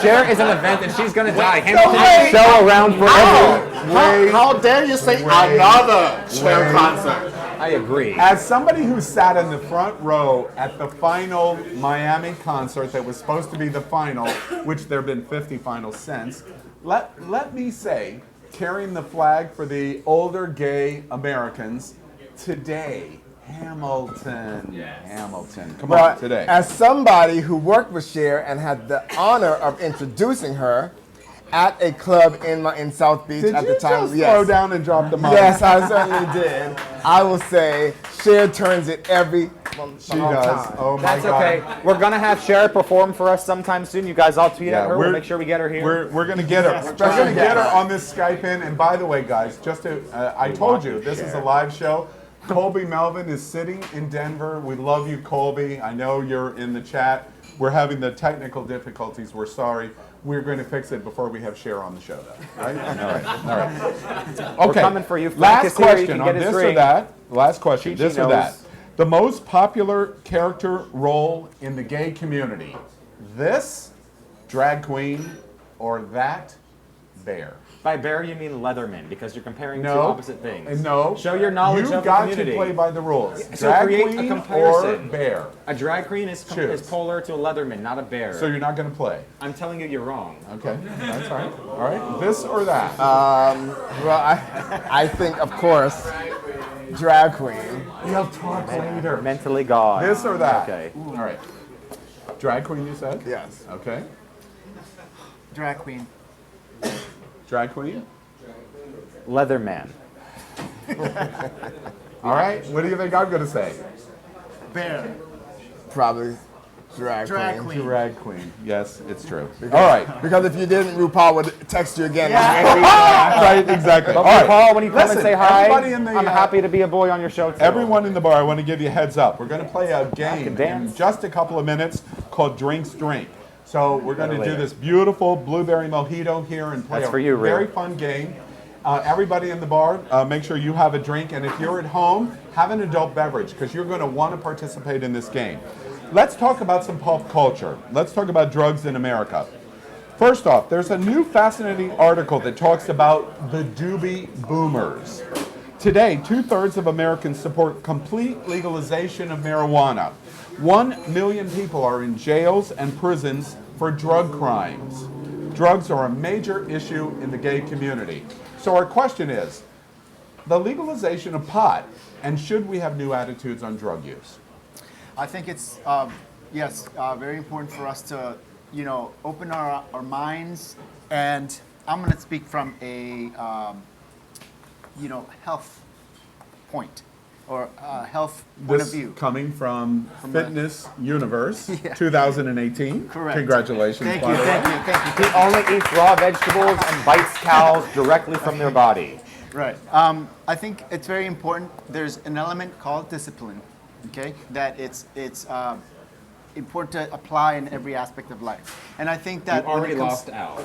Speaker 3: Cher is an event, and she's gonna die. Hamilton
Speaker 2: wait.
Speaker 3: is a show around forever.
Speaker 4: How dare you say another Cher concert?
Speaker 3: I agree.
Speaker 2: As somebody who sat in the front row at the final Miami concert that was supposed to be the final, which there have been 50 finals since, let me say, carrying the flag for the older gay Americans, today, Hamilton. Hamilton. Come on, today.
Speaker 5: As somebody who worked with Cher and had the honor of introducing her at a club in South Beach
Speaker 2: Did
Speaker 5: at
Speaker 2: you
Speaker 5: the time.
Speaker 2: just slow down and drop the mic?
Speaker 5: Yes, I certainly did. I will say Cher turns it every
Speaker 2: She does.
Speaker 5: time.
Speaker 2: Oh my
Speaker 3: That's
Speaker 2: God.
Speaker 3: okay. We're gonna have Cher perform for us sometime soon. You guys all tweet at her. We'll make sure we get her here.
Speaker 2: We're gonna get her. We're gonna get her on this Skype in. And by the way, guys, just to I told you this is a live show. Colby Melvin is sitting in Denver. We love you, Colby. I know you're in the chat. We're having the technical difficulties. We're sorry. We're going to fix it before we have Cher on the show, though. Right? All right. Okay.
Speaker 3: We're coming for you. Frank
Speaker 2: Last
Speaker 3: is here. You
Speaker 2: question
Speaker 3: can
Speaker 2: on
Speaker 3: get his
Speaker 2: this or
Speaker 3: ring.
Speaker 2: that. Last question.
Speaker 3: Chi-Chi
Speaker 2: This or
Speaker 3: knows.
Speaker 2: that. The most popular character role in the gay community. This, drag queen, or that, bear.
Speaker 3: By bear, you mean Leatherman, because you're comparing two
Speaker 2: No.
Speaker 3: opposite things.
Speaker 2: No.
Speaker 3: Show your knowledge
Speaker 2: You've
Speaker 3: of the
Speaker 2: got
Speaker 3: community.
Speaker 2: to play by the rules.
Speaker 3: So
Speaker 2: Drag
Speaker 3: create a
Speaker 2: queen or
Speaker 3: comparison.
Speaker 2: bear.
Speaker 3: A drag queen is
Speaker 2: Choose.
Speaker 3: polar to a Leatherman, not a bear.
Speaker 2: So you're not going to play.
Speaker 3: I'm telling you, you're wrong.
Speaker 2: Okay, that's all right. All right, this or that.
Speaker 5: Well, I think, of course, drag queen.
Speaker 2: We'll talk later.
Speaker 3: Mentally gone.
Speaker 2: This or that.
Speaker 3: Okay.
Speaker 2: All right. Drag queen, you said?
Speaker 5: Yes.
Speaker 2: Okay.
Speaker 6: Drag queen.
Speaker 2: Drag queen?
Speaker 3: Leatherman.
Speaker 2: All right. What do you think I'm going to say?
Speaker 6: Bear.
Speaker 5: Probably drag
Speaker 6: Drag
Speaker 5: queen.
Speaker 6: queen.
Speaker 2: Drag queen. Yes, it's true. All right.
Speaker 5: Because if you didn't, RuPaul would text you again.
Speaker 2: Right, exactly.
Speaker 3: But
Speaker 2: All right.
Speaker 3: Paul, when you come
Speaker 2: Listen,
Speaker 3: and say hi,
Speaker 2: everybody in the,
Speaker 3: I'm happy to be a boy on your show too.
Speaker 2: Everyone in the bar, I want to give you a heads up. We're going to play a game in
Speaker 3: dance.
Speaker 2: just a couple of minutes called Drinks Drink. So we're going to do
Speaker 3: later.
Speaker 2: this beautiful blueberry mojito here and play
Speaker 3: That's
Speaker 2: a
Speaker 3: for you, Ru.
Speaker 2: very fun game. Everybody in the bar, make sure you have a drink. And if you're at home, have an adult beverage because you're going to want to participate in this game. Let's talk about some pop culture. Let's talk about drugs in America. First off, there's a new fascinating article that talks about the Doobie Boomers. Today, 2/3 of Americans support complete legalization of marijuana. 1 million people are in jails and prisons for drug crimes. Drugs are a major issue in the gay community. So our question is, the legalization of pot, and should we have new attitudes on drug use?
Speaker 6: I think it's very important for us to, open our minds, and I'm going to speak from a, health point or health point of
Speaker 2: This
Speaker 6: view.
Speaker 2: coming from Fitness Universe 2018.
Speaker 6: Correct.
Speaker 2: Congratulations.
Speaker 6: Thank
Speaker 2: by
Speaker 6: you,
Speaker 2: the way.
Speaker 6: thank you.
Speaker 3: He only eats raw vegetables and bites cows directly from their body.
Speaker 6: Right. I think it's very important. There's an element called discipline, okay, that it's important to apply in every aspect of life. And I think that when it comes-
Speaker 3: Al.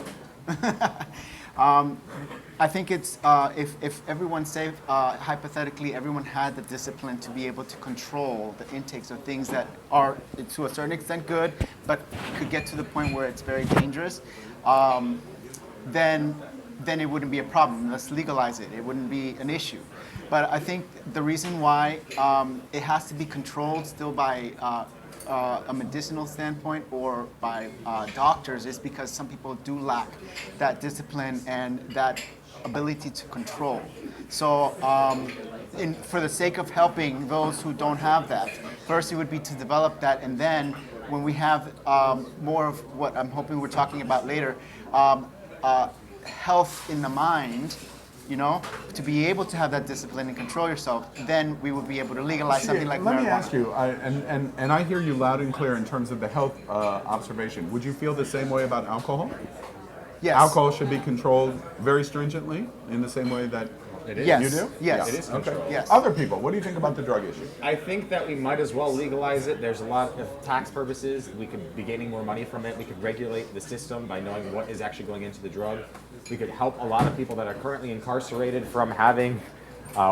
Speaker 6: I think it's if everyone hypothetically everyone had the discipline to be able to control the intakes of things that are to a certain extent good, but could get to the point where it's very dangerous, then it wouldn't be a problem. Let's legalize it. It wouldn't be an issue. But I think the reason why it has to be controlled still by a medicinal standpoint or by doctors is because some people do lack that discipline and that ability to control. So for the sake of helping those who don't have that, first it would be to develop that, and then when we have more of what I'm hoping we're talking about later, health in the mind, to be able to have that discipline and control yourself, then we would be able to legalize something like marijuana.
Speaker 2: Let me ask you, and I hear you loud and clear in terms of the health observation. Would you feel the same way about alcohol?
Speaker 6: Yes.
Speaker 2: Alcohol should be controlled very stringently in the same way that
Speaker 6: Yes.
Speaker 2: you do?
Speaker 6: Yes.
Speaker 2: Yeah.
Speaker 6: It is
Speaker 2: Okay.
Speaker 6: controlled. Yes.
Speaker 2: Other people, what do you think about the drug issue?
Speaker 3: I think that we might as well legalize it. There's a lot of tax purposes. We could be gaining more money from it. We could regulate the system by knowing what is actually going into the drug. We could help a lot of people that are currently incarcerated from having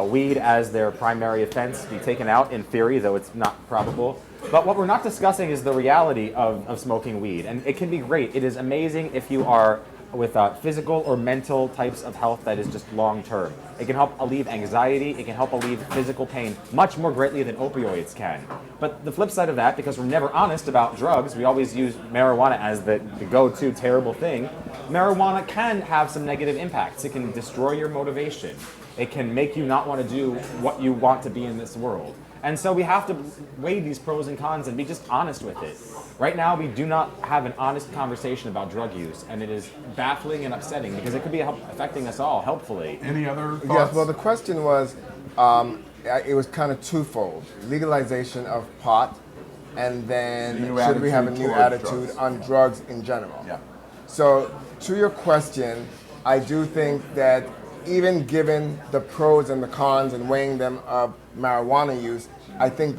Speaker 3: weed as their primary offense be taken out, in theory, though it's not probable. But what we're not discussing is the reality of smoking weed. And it can be great. It is amazing if you are with physical or mental types of health that is just long-term. It can help alleviate anxiety, it can help alleviate physical pain much more greatly than opioids can. But the flip side of that, because we're never honest about drugs, we always use marijuana as the go-to terrible thing, marijuana can have some negative impacts. It can destroy your motivation. It can make you not want to do what you want to be in this world. And so we have to weigh these pros and cons and be just honest with it. Right now, we do not have an honest conversation about drug use, and it is baffling and upsetting because it could be affecting us all, helpfully.
Speaker 2: Any other thoughts?
Speaker 5: Yes, well, the question was, it was kind of twofold. Legalization of pot, and then
Speaker 2: New
Speaker 5: should we have a
Speaker 2: attitude
Speaker 5: new
Speaker 2: towards
Speaker 5: attitude
Speaker 2: drugs.
Speaker 5: on drugs in general?
Speaker 2: Yeah.
Speaker 5: So, to your question, I do think that even given the pros and the cons and weighing them of marijuana use, I think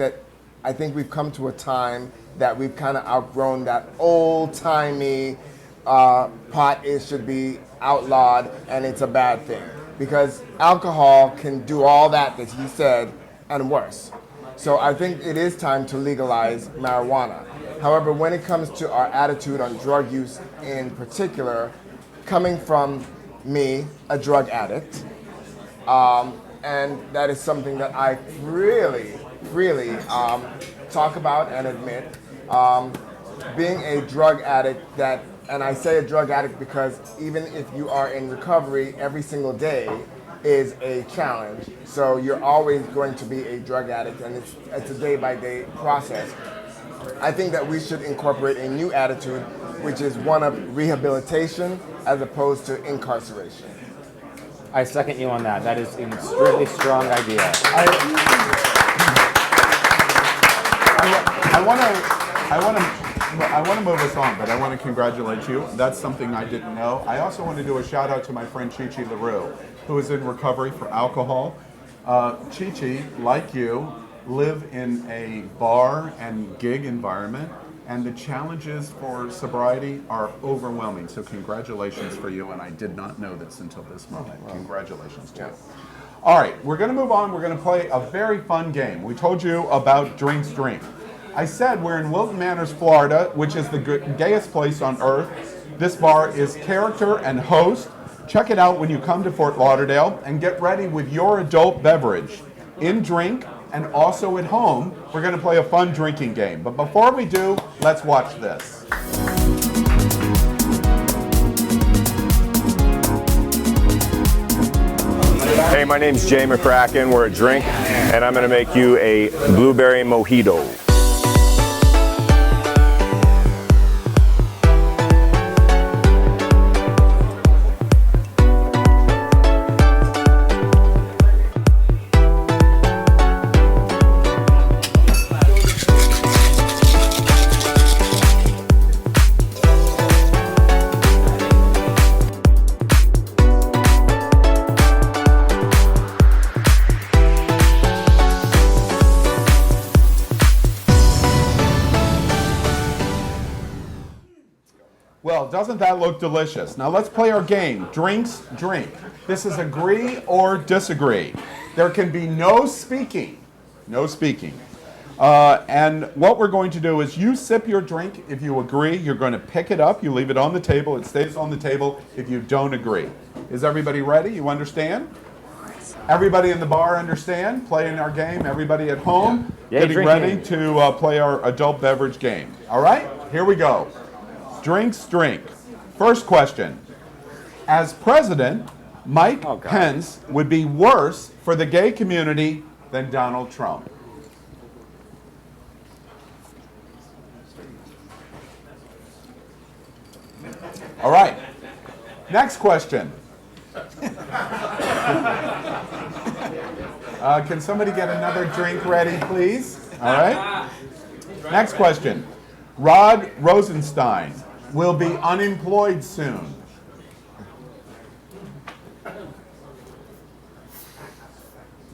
Speaker 5: we've come to a time that we've kind of outgrown that old-timey pot should be outlawed and it's a bad thing. Because alcohol can do all that he said and worse. So I think it is time to legalize marijuana. However, when it comes to our attitude on drug use in particular, coming from me, a drug addict, and that is something that I really talk about and admit. Being a drug addict and I say a drug addict because even if you are in recovery, every single day is a challenge. So you're always going to be a drug addict, and it's a day-by-day process. I think that we should incorporate a new attitude which is one of rehabilitation as opposed to incarceration.
Speaker 3: I second you on that. That is an extremely strong idea.
Speaker 2: I want to move us on, but I want to congratulate you. That's something I didn't know. I also want to do a shout out to my friend Chi-Chi LaRue, who is in recovery for alcohol. Chi-Chi, like you, live in a bar and gig environment, and the challenges for sobriety are overwhelming. So congratulations for you, and I did not know this until this moment. Congratulations to you. All right, we're going to move on. We're going to play a very fun game. We told you about Drinks Drink. I said we're in Wilton Manors, Florida, which is the gayest place on earth. This bar is character and host. Check it out when you come to Fort Lauderdale, and get ready with your adult beverage in drink and also at home. We're going to play a fun drinking game. But before we do, let's watch this.
Speaker 7: Hey, my name's Jay McCracken. We're a drink, and I'm going to make you a blueberry mojito.
Speaker 2: Well, doesn't that look delicious? Now let's play our game, Drinks Drink. This is agree or disagree. There can be no speaking. No speaking. And what we're going to do is you sip your drink. If you agree, you're going to pick it up. You leave it on the table. It stays on the table if you don't agree. Is everybody ready? You understand? Everybody in the bar understand? Playing our game. Everybody at home getting ready to play our adult beverage game. All right? Here we go. Drinks Drink. First question. As president, Mike Pence would be worse for the gay community than Donald Trump. All right. Next question. Can somebody get another drink ready, please? All right. Next question. Rod Rosenstein will be unemployed soon.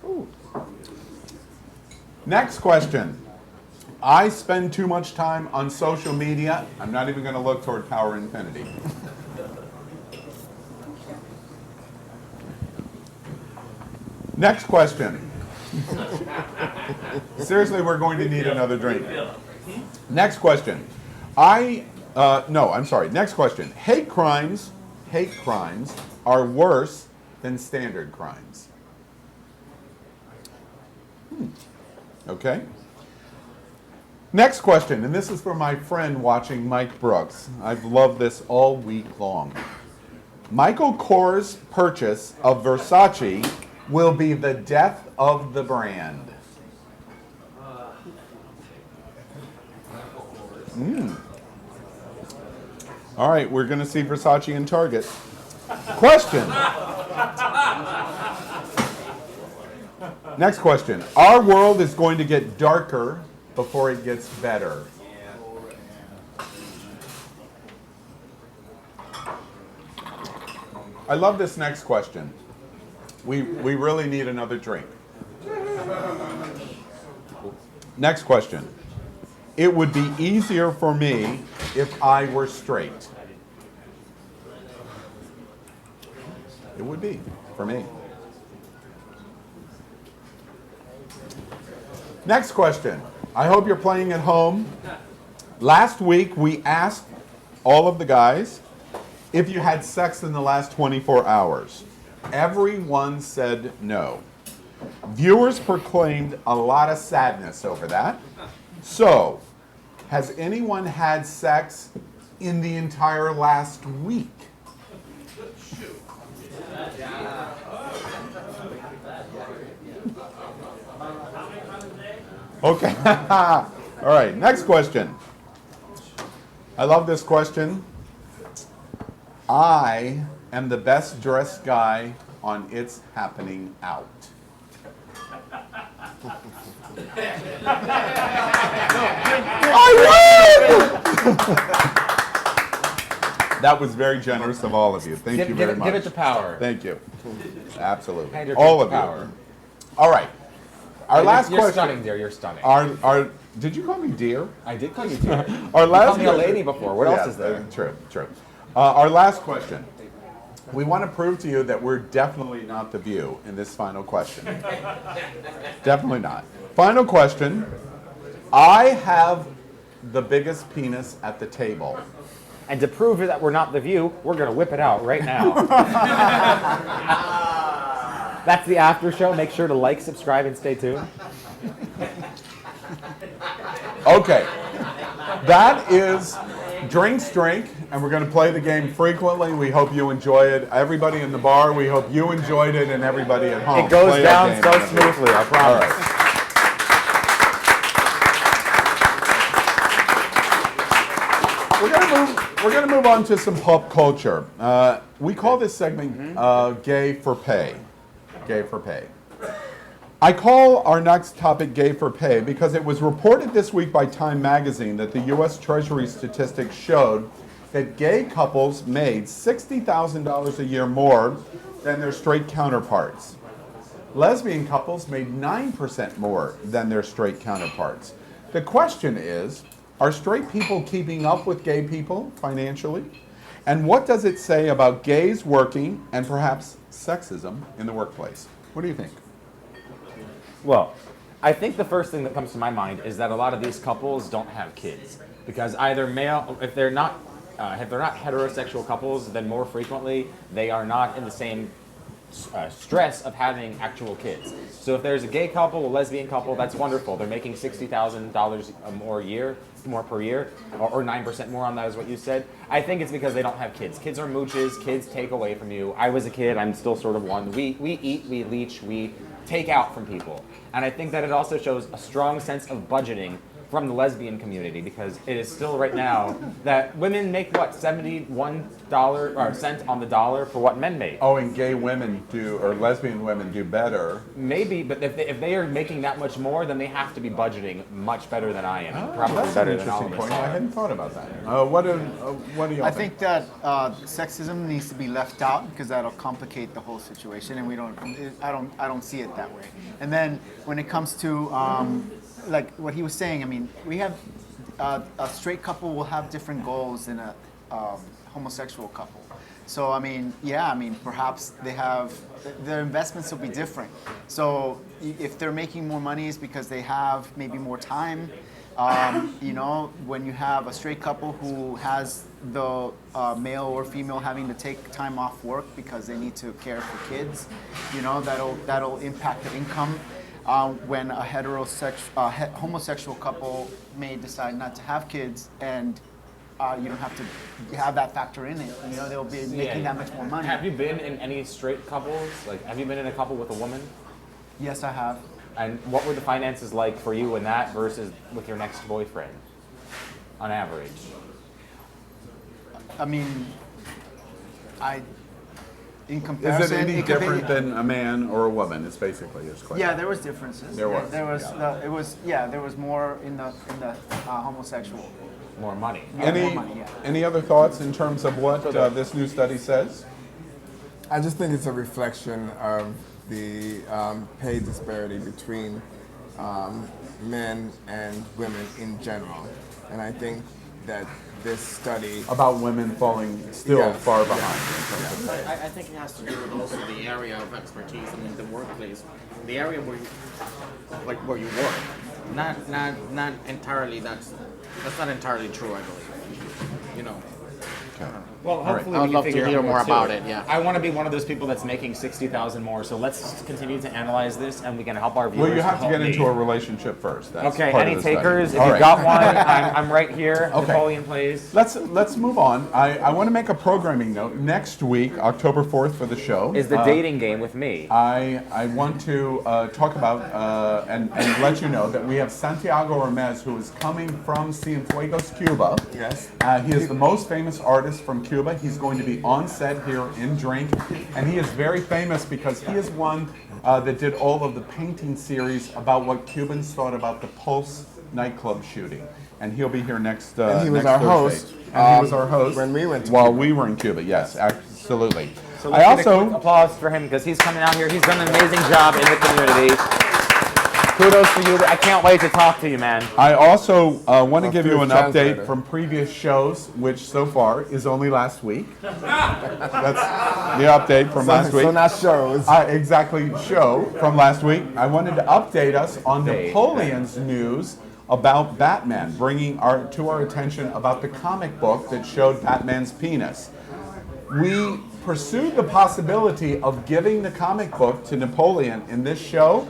Speaker 2: Ooh. Next question. I spend too much time on social media. I'm not even going to look toward Power Infiniti. Next question. Seriously, we're going to need another drink. Next question. Next question. Hate crimes are worse than standard crimes. Okay. Next question, and this is for my friend watching Mike Brooks. I've loved this all week long. Michael Kors' purchase of Versace will be the death of the brand. All right, we're going to see Versace in Target. Question. Next question. Our world is going to get darker before it gets better. I love this next question. We really need another drink. Next question. It would be easier for me if I were straight. It would be, for me. Next question. I hope you're playing at home. Last week, we asked all of the guys if you had sex in the last 24 hours. Everyone said no. Viewers proclaimed a lot of sadness over that. So, has anyone had sex in the entire last week? Okay. All right, next question. I love this question. I am the best dressed guy on It's Happening Out. That was very generous of all of you. Thank you very much.
Speaker 3: Give it the power.
Speaker 2: Thank you. Absolutely.
Speaker 3: Hand your
Speaker 2: All
Speaker 3: kid
Speaker 2: of
Speaker 3: the power.
Speaker 2: you. All right. Our last
Speaker 3: You're
Speaker 2: question.
Speaker 3: stunning, dear. You're stunning.
Speaker 2: Did you call me dear?
Speaker 3: I did call you dear.
Speaker 2: Our
Speaker 3: You
Speaker 2: last
Speaker 3: called me a
Speaker 2: question-
Speaker 3: lady before. What else is there?
Speaker 2: True, true. Our last question. We want to prove to you that we're definitely not the View in this final question. Definitely not. Final question. I have the biggest penis at the table.
Speaker 3: And to prove that we're not the View, we're going to whip it out right now. That's the after show. Make sure to like, subscribe, and stay tuned.
Speaker 2: Okay. That is Drinks Drink, and we're going to play the game frequently. We hope you enjoy it. Everybody in the bar, we hope you enjoyed it, and everybody at home.
Speaker 3: It goes
Speaker 2: Play our
Speaker 3: down
Speaker 2: game.
Speaker 3: so smoothly, I
Speaker 2: All
Speaker 3: promise.
Speaker 2: right. We're gonna move on to some pop culture. We call this segment "Gay for Pay." Gay for Pay. I call our next topic "Gay for Pay" because it was reported this week by Time Magazine that the U.S. Treasury statistics showed that gay couples made $60,000 a year more than their straight counterparts. Lesbian couples made 9% more than their straight counterparts. The question is, are straight people keeping up with gay people financially? And what does it say about gays working and perhaps sexism in the workplace? What do you think?
Speaker 3: Well, I think the first thing that comes to my mind is that a lot of these couples don't have kids because either if they're not heterosexual couples, then more frequently they are not in the same stress of having actual kids. So if there's a gay couple, a lesbian couple, that's wonderful. They're making $60,000 more per year, or 9% more on that is what you said. I think it's because they don't have kids. Kids are mooches. Kids take away from you. I was a kid. I'm still sort of one. We eat, we leech, we take out from people. And I think that it also shows a strong sense of budgeting from the lesbian community because it is still right now that women make what, $71 or cent on the dollar for what men make.
Speaker 2: Oh, and gay women do, or lesbian women do better.
Speaker 3: Maybe, but if they are making that much more, then they have to be budgeting much better than I am. Probably
Speaker 2: That's
Speaker 3: better
Speaker 2: an
Speaker 3: than all
Speaker 2: interesting
Speaker 3: of
Speaker 2: point.
Speaker 3: us.
Speaker 2: I hadn't thought about that. What do y'all
Speaker 6: I think that sexism needs to be left out because that'll complicate the whole situation, and I don't see it that way. And then when it comes to like what he was saying, I mean, we have a straight couple will have different goals than a homosexual couple. So I mean, yeah, I mean, perhaps their investments will be different. So if they're making more money, it's because they have maybe more time. You know, when you have a straight couple who has the male or female having to take time off work because they need to care for kids, you know, that'll impact the income. When a homosexual couple may decide not to have kids, and you don't have to have that factor in it. You know, they'll be making that much more money.
Speaker 3: Have you been in any straight couples? Like, have you been in a couple with a woman?
Speaker 6: Yes, I have.
Speaker 3: And what were the finances like for you in that versus with your next boyfriend, on average?
Speaker 6: I mean, in
Speaker 2: Is
Speaker 6: comparison,
Speaker 2: it any
Speaker 6: could be-
Speaker 2: different than a man or a woman? It's basically his question.
Speaker 6: Yeah, there was differences.
Speaker 2: There was,
Speaker 6: There was.
Speaker 2: yeah.
Speaker 6: There was more in the homosexual.
Speaker 3: More money.
Speaker 6: Yeah, more money, yeah.
Speaker 2: Any other thoughts in terms of what this new study says?
Speaker 5: I just think it's a reflection of the pay disparity between men and women in general. And I think that this study
Speaker 2: About women falling still
Speaker 5: Yes.
Speaker 2: far behind in terms of pay.
Speaker 4: I think it has to do with also the area of expertise. I mean, the workplace, the area where you work. Not entirely. That's not entirely true, I believe. You know.
Speaker 2: Okay.
Speaker 3: Well, hopefully
Speaker 4: I would
Speaker 3: we can
Speaker 4: love to
Speaker 3: figure
Speaker 4: hear
Speaker 3: out
Speaker 4: more
Speaker 3: too.
Speaker 4: about it, yeah.
Speaker 3: I want to be one of those people that's making 60,000 more. So let's continue to analyze this, and we can help our viewers.
Speaker 2: Well, you have to
Speaker 3: help
Speaker 2: get
Speaker 3: me.
Speaker 2: into a relationship first. That's
Speaker 3: Okay,
Speaker 2: part
Speaker 3: any
Speaker 2: of the study.
Speaker 3: takers? If
Speaker 2: All
Speaker 3: you
Speaker 2: right.
Speaker 3: got one, I'm right here.
Speaker 2: Okay.
Speaker 3: Napoleon Plays.
Speaker 2: Let's move on. I want to make a programming note. Next week, October 4th for the show.
Speaker 3: Is the dating game with me.
Speaker 2: I want to talk about and let you know that we have Santiago Ramez, who is coming from Cienfuegos, Cuba.
Speaker 5: Yes.
Speaker 2: He is the most famous artist from Cuba. He's going to be on set here in Drink, and he is very famous because he is one that did all of the painting series about what Cubans thought about the Pulse nightclub shooting. And he'll be here next.
Speaker 5: And he was
Speaker 2: next
Speaker 5: our
Speaker 2: Thursday.
Speaker 5: host,
Speaker 2: And he was our host
Speaker 5: when we went to
Speaker 2: while
Speaker 5: Cuba.
Speaker 2: we were in Cuba. Yes, absolutely.
Speaker 3: So
Speaker 2: I
Speaker 3: let's get a quick
Speaker 2: also.
Speaker 3: applause for him because he's coming out here. He's done an amazing job in the community. Kudos to you. I can't wait to talk to you, man.
Speaker 2: I also want to give you an
Speaker 5: Approved
Speaker 2: update
Speaker 5: translator.
Speaker 2: from previous shows, which so far is only last week. That's the update from last week.
Speaker 5: So not shows.
Speaker 2: Exactly, show from last week. I wanted to update us on Napoleon's news about Batman, bringing to our attention about the comic book that showed Batman's penis. We pursued the possibility of giving the comic book to Napoleon in this show,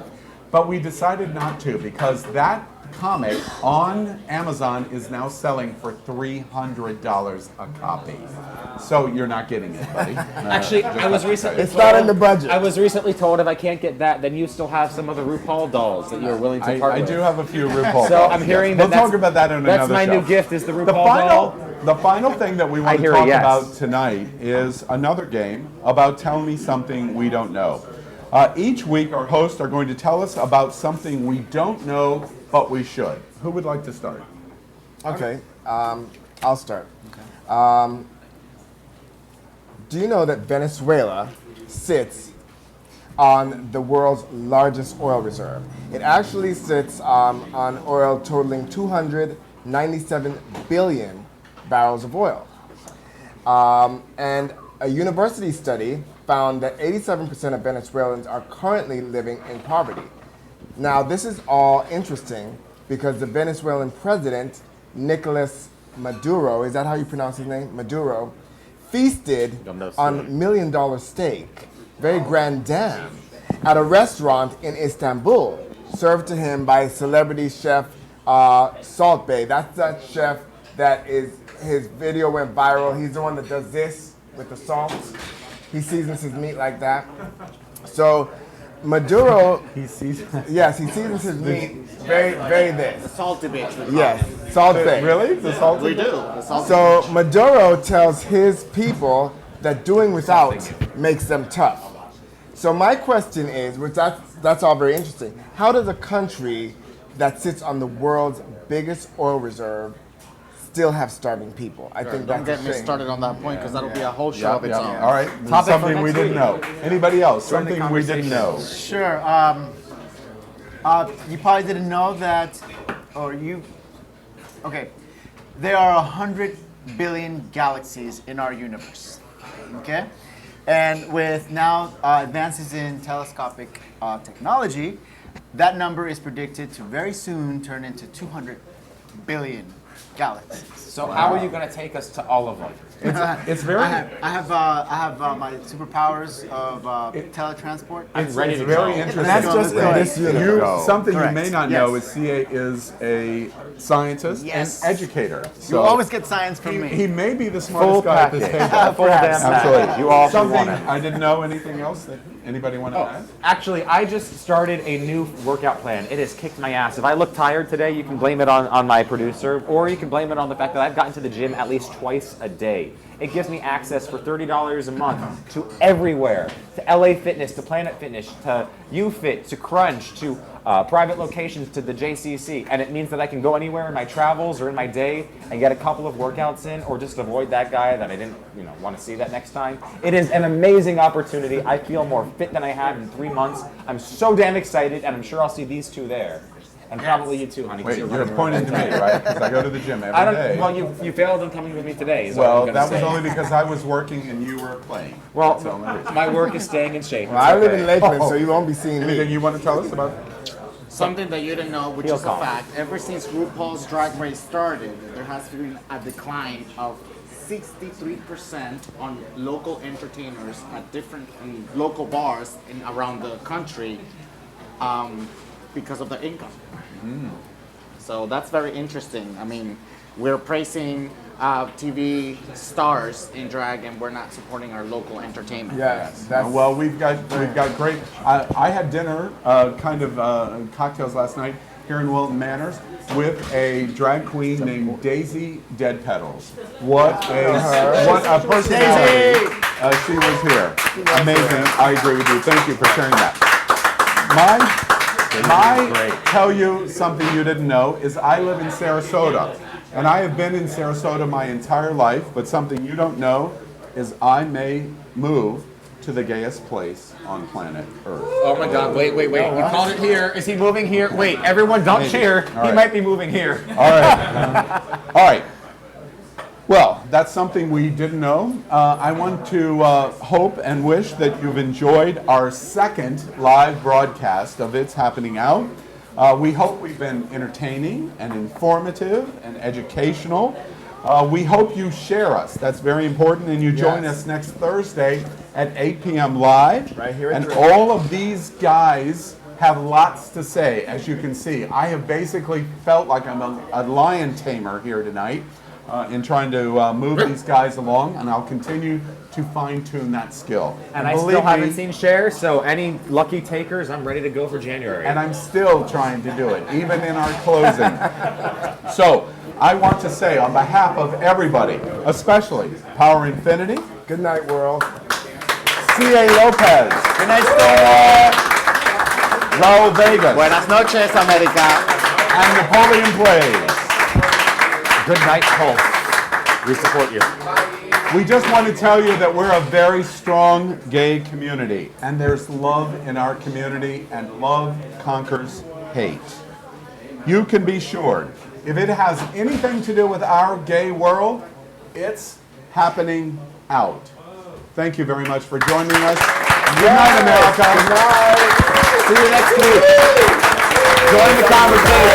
Speaker 2: but we decided not to because that comic on Amazon is now selling for $300 a copy. So you're not getting it, buddy.
Speaker 3: Actually, I was recently
Speaker 5: It's not in the budget.
Speaker 3: I was recently told if I can't get that, then you still have some of the RuPaul dolls that you're willing to part
Speaker 2: I
Speaker 3: with.
Speaker 2: do have a few RuPaul
Speaker 3: So
Speaker 2: dolls,
Speaker 3: I'm hearing
Speaker 2: yes.
Speaker 3: that
Speaker 2: We'll talk about that in another
Speaker 3: that's my
Speaker 2: show.
Speaker 3: new gift is the RuPaul
Speaker 2: The
Speaker 3: doll.
Speaker 2: final thing that we want to
Speaker 3: hear a
Speaker 2: talk
Speaker 3: yes.
Speaker 2: about tonight is another game about Tell Me Something We Don't Know. Each week, our hosts are going to tell us about something we don't know, but we should. Who would like to start?
Speaker 5: Okay, I'll start. Do you know that Venezuela sits on the world's largest oil reserve? It actually sits on oil totaling 297 billion barrels of oil. And a university study found that 87% of Venezuelans are currently living in poverty. Now, this is all interesting because the Venezuelan president, Nicolas Maduro, is that how you pronounce his name? Maduro, feasted on $1 million steak, very grand dame, at a restaurant in Istanbul, served to him by celebrity chef Salt Bae. That's that chef that his video went viral. He's the one that does this with the salt. He seasons his meat like that. So Maduro,
Speaker 2: He sees.
Speaker 5: yes, he seasons his meat very this.
Speaker 4: Salty bitch.
Speaker 5: Yes, Salt Bae.
Speaker 2: Really? The salt?
Speaker 4: We do. The salty
Speaker 5: So Maduro tells his people that doing without makes them tough. So my question is, which that's all very interesting, how does a country that sits on the world's biggest oil reserve still have starving people? I think
Speaker 4: Don't
Speaker 5: that's
Speaker 4: get
Speaker 5: the
Speaker 4: me
Speaker 5: thing.
Speaker 4: started on that point because that'll be a whole show of its own.
Speaker 2: All right.
Speaker 3: Topic for
Speaker 2: Something we
Speaker 3: next
Speaker 2: didn't
Speaker 3: week.
Speaker 2: know. Anybody else?
Speaker 3: Join the
Speaker 2: Something we didn't know.
Speaker 6: Sure. You probably didn't know that, okay. There are 100 billion galaxies in our universe, okay? And with now advances in telescopic technology, that number is predicted to very soon turn into 200 billion galaxies.
Speaker 3: So how are you going to take us to all of them?
Speaker 2: It's very.
Speaker 6: I have my superpowers of teletransport.
Speaker 3: I'm ready
Speaker 2: It's
Speaker 3: to
Speaker 2: very
Speaker 3: go.
Speaker 2: interesting.
Speaker 5: That's just in this universe.
Speaker 2: Something you
Speaker 6: Correct.
Speaker 2: may not
Speaker 6: Yes.
Speaker 2: know is CA is a scientist
Speaker 6: Yes.
Speaker 2: and educator.
Speaker 6: You
Speaker 2: So
Speaker 6: always get science from me.
Speaker 2: he may be the
Speaker 3: Full
Speaker 2: smartest guy at this
Speaker 3: package.
Speaker 2: table.
Speaker 3: Full damn package.
Speaker 2: Absolutely.
Speaker 3: You all
Speaker 2: Something
Speaker 3: want it.
Speaker 2: I didn't know. Anything else that anybody want to add?
Speaker 3: Actually, I just started a new workout plan. It has kicked my ass. If I look tired today, you can blame it on my producer, or you can blame it on the fact that I've gotten to the gym at least twice a day. It gives me access for $30 a month to everywhere, to LA Fitness, to Planet Fitness, to UFit, to Crunch, to private locations, to the JCC. And it means that I can go anywhere in my travels or in my day and get a couple of workouts in, or just avoid that guy that I didn't want to see that next time. It is an amazing opportunity. I feel more fit than I have in 3 months. I'm so damn excited, and I'm sure I'll see these two there. And probably you too, honey. 'cause
Speaker 2: Wait,
Speaker 3: you're
Speaker 2: you're
Speaker 3: running
Speaker 2: pointing to
Speaker 3: around.
Speaker 2: me, right? Because I go to the gym
Speaker 3: I
Speaker 2: every
Speaker 3: don't.
Speaker 2: day.
Speaker 3: Well, you failed in coming with me today. Is what
Speaker 2: Well,
Speaker 3: I'm gonna
Speaker 2: that was
Speaker 3: say.
Speaker 2: only because I was working and you were playing.
Speaker 3: Well,
Speaker 2: That's the only reason.
Speaker 3: my work is staying in shape.
Speaker 5: Well, I
Speaker 3: It's
Speaker 5: live
Speaker 3: okay.
Speaker 5: in Lakeland, so you won't be seeing
Speaker 2: Anything
Speaker 5: me.
Speaker 2: you want to tell us about?
Speaker 4: Something that you didn't know, which
Speaker 3: Heel
Speaker 4: is a
Speaker 3: calm.
Speaker 4: fact, ever since RuPaul's Drag Race started, there has been a decline of 63% on local entertainers at different local bars around the country because of the income. So that's very interesting. I mean, we're praising TV stars in drag, and we're not supporting our local entertainment.
Speaker 5: Yes, that's
Speaker 2: Well, we've got great. I had dinner, cocktails last night here in Wilton Manors with a drag queen named Daisy Dead Petals. What a personality! She was here. Amazing. I agree with you. Thank you for sharing that. My tell you something you didn't know is I live in Sarasota. And I have been in Sarasota my entire life, but something you don't know is I may move to the gayest place on planet Earth.
Speaker 3: Oh my God, wait. We called it here. Is he moving here? Wait, everyone don't cheer. He might be moving here.
Speaker 2: All right. All right. Well, that's something we didn't know. I want to hope and wish that you've enjoyed our second live broadcast of It's Happening Out. We hope we've been entertaining and informative and educational. We hope you share us. That's very important. And you join us next Thursday at 8 p.m. live.
Speaker 5: Right here at
Speaker 2: And
Speaker 5: Drink.
Speaker 2: all of these guys have lots to say, as you can see. I have basically felt like I'm a lion tamer here tonight in trying to move these guys along. And I'll continue to fine-tune that skill.
Speaker 3: And I
Speaker 2: believe
Speaker 3: still
Speaker 2: me,
Speaker 3: haven't seen Cher, so any lucky takers, I'm ready to go for January.
Speaker 2: and I'm still trying to do it, even in our closing. So, I want to say on behalf of everybody, especially Power Infiniti,
Speaker 5: Good night, world.
Speaker 2: C.A. Lopez,
Speaker 4: Good night, Stonewall.
Speaker 2: Raul Vegas,
Speaker 4: Buenas noches, America.
Speaker 2: and NapoleonPlays.
Speaker 3: Good night, Pulse. We support you.
Speaker 2: We just want to tell you that we're a very strong gay community, and there's love in our community, and love conquers hate. You can be sure, if it has anything to do with our gay world, it's happening out. Thank you very much for joining us. Good night, America.
Speaker 5: Good night.
Speaker 2: See you next week. Join the conversation.